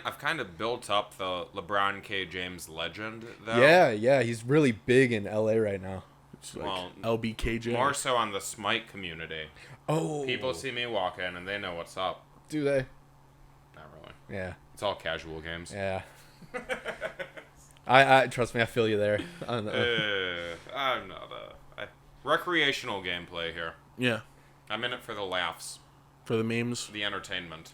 I've kind of built up the LeBron K. James legend, though. Yeah, he's really big in LA right now. It's like Well, LBKJ. more so on the Smite community. Oh, People see me walk in and they know what's up. do they? Not really. Yeah, It's all casual games. yeah. I trust me, I feel you there. I'm not recreational gameplay here. Yeah. I'm in it for the laughs, For the memes. the entertainment.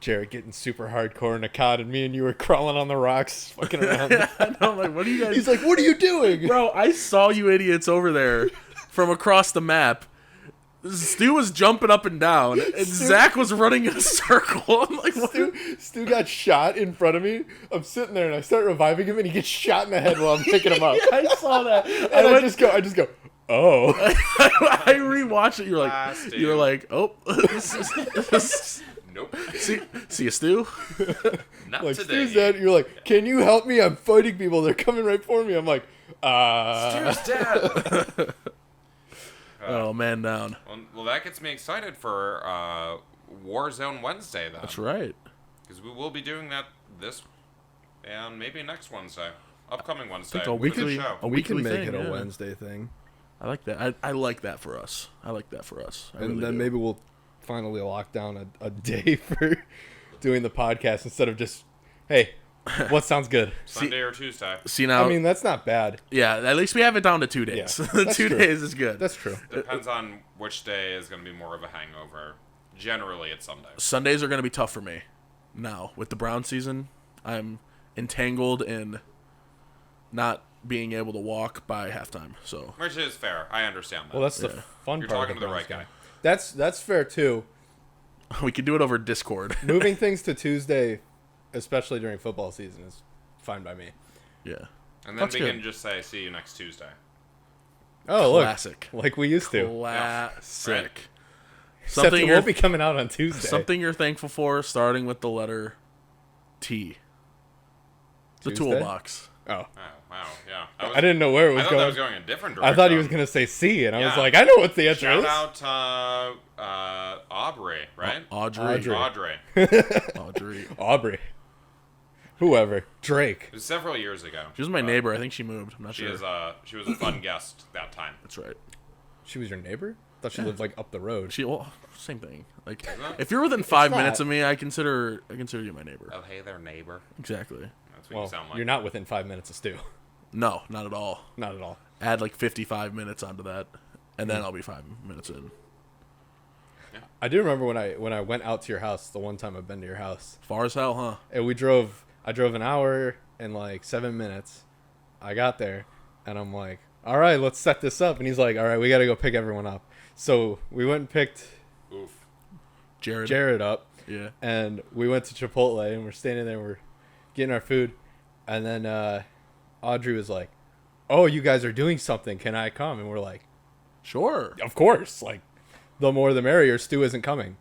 Jared getting super hardcore in a cod, and me and you were crawling on the rocks, fucking around. I know, I'm like, what are you guys? He's like, "What are you doing, Bro, I saw you idiots over there from across the map. Stu was jumping up and down, and Zach was running in a circle. I'm like, what? Stu got shot in front of me. I'm sitting there, and I start reviving him, and he gets shot in the head while I'm picking him up. I saw that. And I just go, oh. I rewatched it. You were like, oh. Nope. See you, Stu? Not Like, today. Stu's dead. You're like, can you help me? I'm fighting people. They're coming right for me. I'm like, Stu's dead. Oh, man down. Well, that gets me excited for Warzone Wednesday, then. That's right. Because we will be doing that this and maybe next Wednesday. Upcoming Wednesday. a With the weekly- show. a we can weekly make thing, it a yeah. Wednesday thing. I like that. I like that for us. I And then maybe we'll finally lock down a day for doing the podcast instead of just, hey, what sounds good? Sunday or Tuesday. See now. I mean, that's not bad. yeah, at least we have it down to 2 days. Yeah, The that's 2 true. days is good. That's true. Depends on which day is going to be more of a hangover. Generally, it's Sunday. Sundays are going to be tough for me. Now, with the Brown season, I'm entangled in not being able to walk by halftime. So Which is fair. I understand that. Well, that's the Yeah. fun You're part. talking of to the Browns right game. guy. That's fair too. we could do it over Discord. Moving things to Tuesday, especially during football season, is fine by me. Yeah. And then That's we good. can just say, see you next Tuesday. Oh, Classic. look, like we used to. Classic. Right. Except Something it you're won't be coming out on Tuesday. something you're thankful for, starting with the letter T. The Tuesday? Toolbox. Oh, Oh, wow. Yeah. I didn't know where it I was thought going. that was going a different direction. I thought he was gonna say C, and I was Yeah. like, I know what the answer Shout is. out Aubrey, right? Audrey. Audrey. Audrey. Aubrey. Whoever. Drake. It was several years ago. She was my neighbor. I think she moved. I'm not She sure. is she was a fun guest that time. That's right. She was your neighbor? Thought she lived like up the road. Same thing. Like, it? if you're within 5 not. minutes of me, I consider you my neighbor. Oh, hey there, neighbor. Exactly. That's what Well, you sound like. you're not within 5 minutes of Stu. No, not at all. Not at all. Add like 55 minutes onto that, and then I'll be 5 minutes in. I do remember when I went out to your house the one time I've been to your house, Far as hell, huh? and I drove an hour and like 7 minutes. I got there, and I'm like, all right, let's set this up. And he's like, all right, we got to go pick everyone up. So we went and picked Oof. Jared up, Yeah. and we went to Chipotle, and we're standing there, we're getting our food, and then Audrey was like, oh, you guys are doing something, can I come? And we're like, Sure. of course, like, the more the merrier. Stu isn't coming.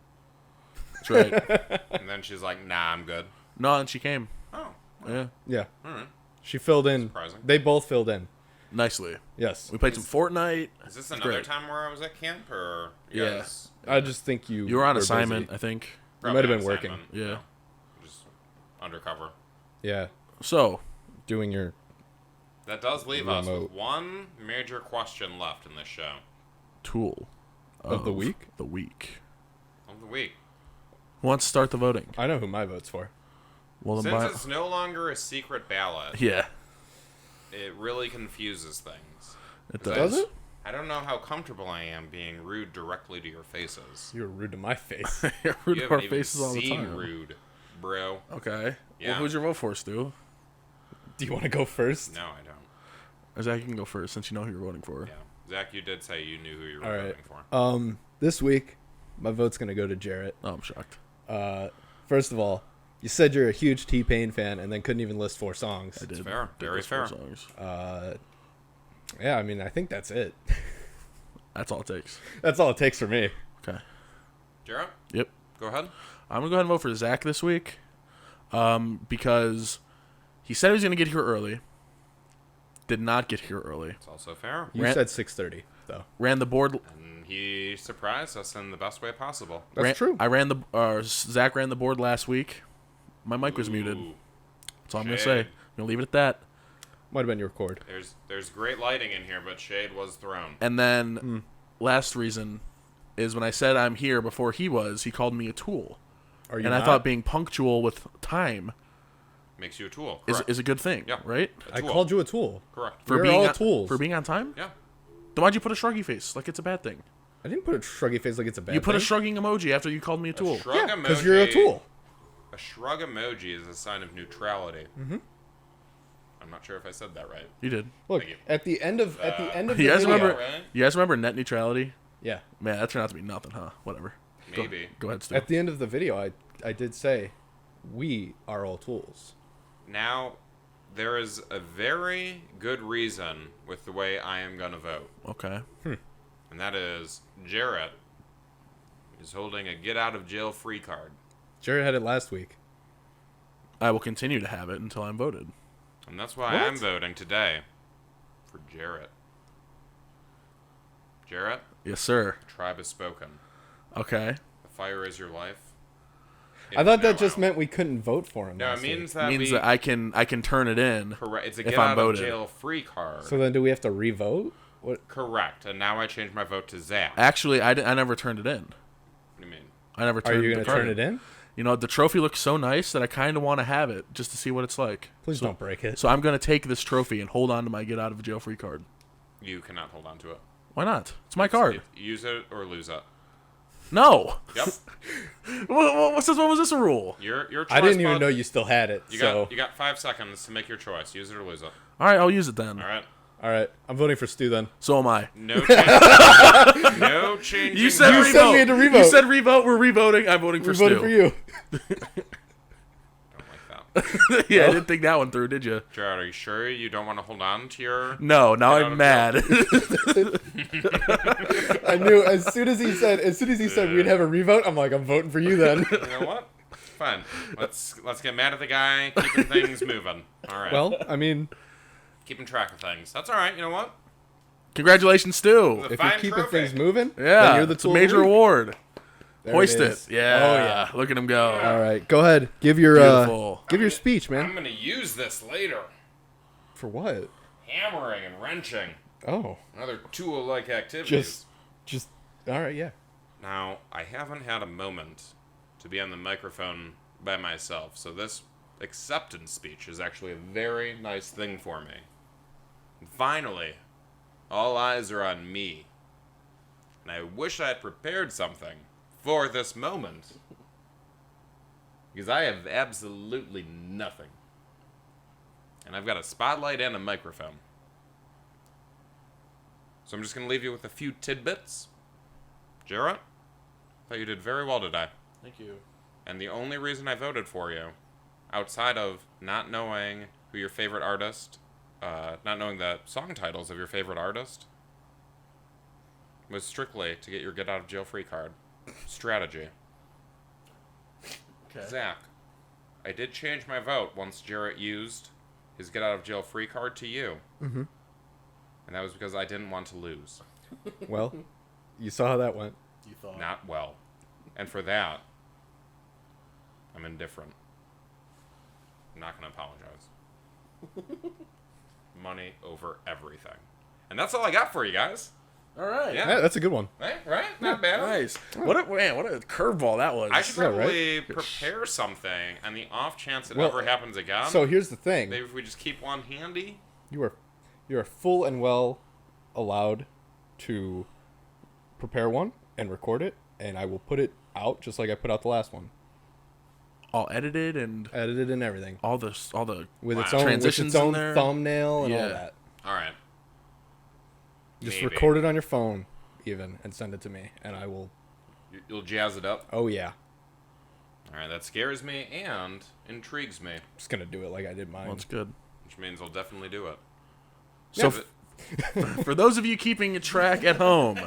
That's right. And then she's like, nah, I'm good. No, and she came. Oh. Yeah. Yeah, All right. she filled in. Surprising. They both filled in. Nicely. Yes, We played some Fortnite. Is this another great. time where I was at camp, or you Yeah. guys I just think you You were on busy. assignment, I think. You probably might have on been working. assignment, Yeah. Just undercover. Yeah, So, doing your. That does leave us with Remote. one major question left in this show tool Of the week? The week. of the week. Who wants to start the voting? I know who my vote's for. Well, then Since by, it's no longer a secret ballot, yeah, it really confuses things. it Does does. Does it? I don't know how comfortable I am being rude directly to your faces. You were rude to my face. You're rude You to our haven't even faces all the seen time. rude, bro. Okay. Yeah. Well, who's your vote for, Stu? Do you want to go first? No, I don't. Or Zach, you can go first since you know who you're voting for. Yeah. Zach, you did say you knew who you were All right. voting for. This week, my vote's gonna go to Jarrett. Oh, I'm shocked. First of all, you said you're a huge T-Pain fan, and then couldn't even list 4 songs. I did. fair. did Very those 4 fair. songs. Yeah, I mean, I think that's it. That's all it takes. That's all it takes for me. Okay. Jarrett, Yep. go ahead. I'm gonna go ahead and vote for Zach this week, because he said he was gonna get here early. Did not get here early. It's also fair. You Ran- said 6:30, though. Ran the board. And he surprised us in the best way possible. That's true. I ran the. Zach ran the board last week. My mic was muted. Ooh, That's all I'm gonna shade. say. I'm gonna leave it at that. Might have been your cord. There's great lighting in here, but shade was thrown. And then last reason is when I said I'm here before he was, he called me a tool. Are you And not? I thought being punctual with time Makes you a tool. is Correct. a good thing, Yeah. right? A I tool. called you a tool. Correct. We're all tools. For being on time? Yeah. Then why'd you put a shruggy face? Like it's a bad thing. I didn't put a shruggy face like it's a bad You put a thing. shrugging emoji after you called me a tool. Shrug Yeah, because emoji. you're a tool. A shrug emoji is a sign of neutrality. Mm-hmm. I'm not sure if I said that right. You did. Look, Thank you. at the end of the You guys video, remember? right? You guys remember net neutrality? Yeah. Man, that turned out to be nothing, huh? Whatever. Maybe. Go ahead, Stu. At the end of the video, I did say, we are all tools. Now, there is a very good reason with the way I am going to vote. Okay. And that is Jarrett is holding a get out of jail free card. Jared had it last week. I will continue to have it until I'm voted. And that's why What? I'm voting today for Jarrett. Jarrett, Yes, sir. the tribe has spoken. Okay. The fire is your life. I thought that It's just now meant we couldn't vote for him. out. No, it last week. means that Means we... that I can turn it in. Correct. It's a if get I'm out voted. of jail free card. So then do we have to re-vote? What? Correct. And now I change my vote to Zach. Actually, I never turned it in. What do you mean? I never Are turned you the going to card turn it in? You know, the trophy looks so nice that I kind of want to have it just to see what it's like. Please don't break it. So I'm going to take this trophy and hold on to my get out of jail free card. You cannot hold on to it. Why not? It's my card. Use it or lose it. No. Yep. What was this a rule? Your choice. I didn't even bud. know you still had it. You so got 5 seconds to make your choice. Use it or lose it. All right, I'll use it then. All right. all right, I'm voting for Stu then. So am I. No change. No changing. You said You revote. said we had to revote. You said revote. We're revoting. I'm voting for We're Stu. voting for you. Don't like that. Yeah, I didn't think that one through, did you? Jared, are you sure you don't want to hold on to your? No. Now Get out I'm of mad. I knew as soon as he said we'd have a revote, I'm like, I'm voting for you then. You know what? Fine. Let's get mad at the guy keeping things moving. All right. Well, I mean, keeping track of things. That's all right. You know what? Congratulations, Stu. The if fine you're keeping trophy. things moving, Yeah, then you're the it's a tool of the major week. award. There Hoist it. is. Yeah. Oh yeah. Look at him go. All right, go ahead. Give your Beautiful. give your speech, I'm man. gonna use this later. For what? Hammering and wrenching. Oh, Another tool-like activities. just all right, yeah. Now, I haven't had a moment to be on the microphone by myself, so this acceptance speech is actually a very nice thing for me. And finally, all eyes are on me. And I wish I had prepared something for this moment. Because I have absolutely nothing. And I've got a spotlight and a microphone. So I'm just going to leave you with a few tidbits. Jarrett, I thought you did very well today. Thank you. And the only reason I voted for you, outside of not knowing who your favorite artist, not knowing the song titles of your favorite artist, was strictly to get your get out of jail free card. Strategy. Okay. Zach, I did change my vote once Jarrett used his get out of jail free card to you. Mm-hmm. And that was because I didn't want to lose. Well, you saw how that went. You thought. Not well. And for that, I'm indifferent. I'm not going to apologize. Money over everything. And that's all I got for you guys. All right. Yeah. Yeah, that's a good one. Right? Not bad. Nice. What a curveball that was. I should Yeah, right? probably prepare something, and the off chance it Well, ever happens again, So here's the thing: maybe if we just keep one handy. you are full and well allowed to prepare one and record it, and I will put it out just like I put out the last one, all edited and edited and everything, all the with its Wow. own Transitions in there? thumbnail and all Yeah. that. All right. Just Maybe. record it on your phone, even, and send it to me, and I will. You'll jazz it up. Oh yeah, All right, that scares me and intrigues me, just gonna do it like I did mine. well, it's good. which means I'll definitely do it. So Yeah, for those of you keeping a track at home,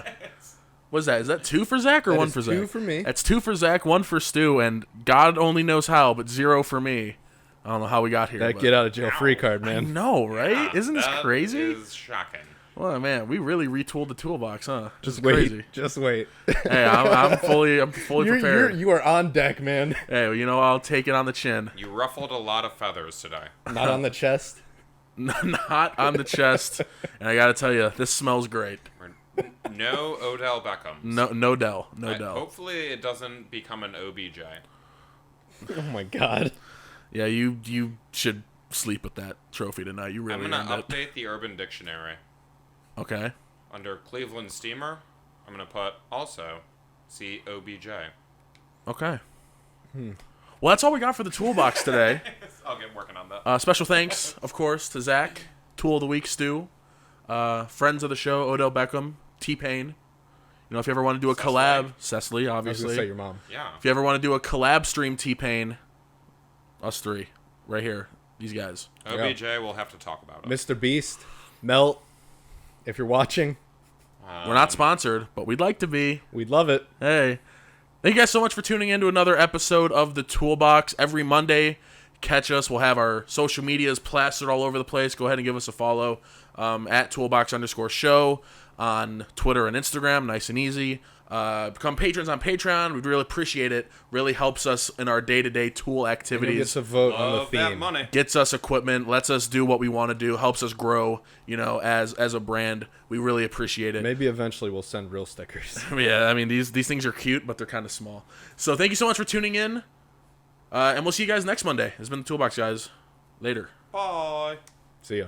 what's that? Is that 2 for Zach or That 1 is for 2 Zach? for me. That's 2 for Zach, 1 for Stu, and God only knows how, but 0 for me. I don't know how we got here. That but- get out of jail free card, I man. know, right? Isn't this that crazy? is shocking. Well, man, we really retooled the toolbox, huh? This Just is wait, crazy. just wait. Hey, I'm fully prepared. You are on deck, man. Hey, well, you know, I'll take it on the chin. You ruffled a lot of feathers today. Not on the chest. Not on the chest. And I got to tell you, this smells great. No Odell Beckham. No Dell. No Dell. Hopefully it doesn't become an OBJ. Oh my god. Yeah, you should sleep with that trophy tonight. You really I'm going to earned it. update the Urban Dictionary. Okay. Under Cleveland Steamer, I'm going to put also COBJ. Okay. Well, Well, that's all we got for the Toolbox today. I'll get working on that. Special thanks, of course, to Zach, Tool of the Week Stu, friends of the show, Odell Beckham, T-Pain. You know, if you ever want to do a collab, Cecily, I was obviously. gonna say your mom. Yeah. If you ever want to do a collab stream, T-Pain, us three, right here, these guys. OBJ, we'll have to talk about it. Mr. Beast, Melt, if you're watching, We're not sponsored, but we'd like to be. we'd love it. Hey. Thank you guys so much for tuning in to another episode of the Toolbox. Every Monday, catch us. We'll have our social medias plastered all over the place. Go ahead and give us a follow at Toolbox_show on Twitter and Instagram. Nice and easy. Become patrons on Patreon. We'd really appreciate it. Really helps us in our day-to-day tool Who activities. gets a vote on the Love that theme? money. Gets us equipment, lets us do what we want to do, helps us grow, you know, as a brand. We really appreciate it. Maybe eventually we'll send real stickers. Yeah, I mean, these things are cute, but they're kind of small. So thank you so much for tuning in, and we'll see you guys next Monday. It's been the Toolbox, guys. Later. Bye. See ya.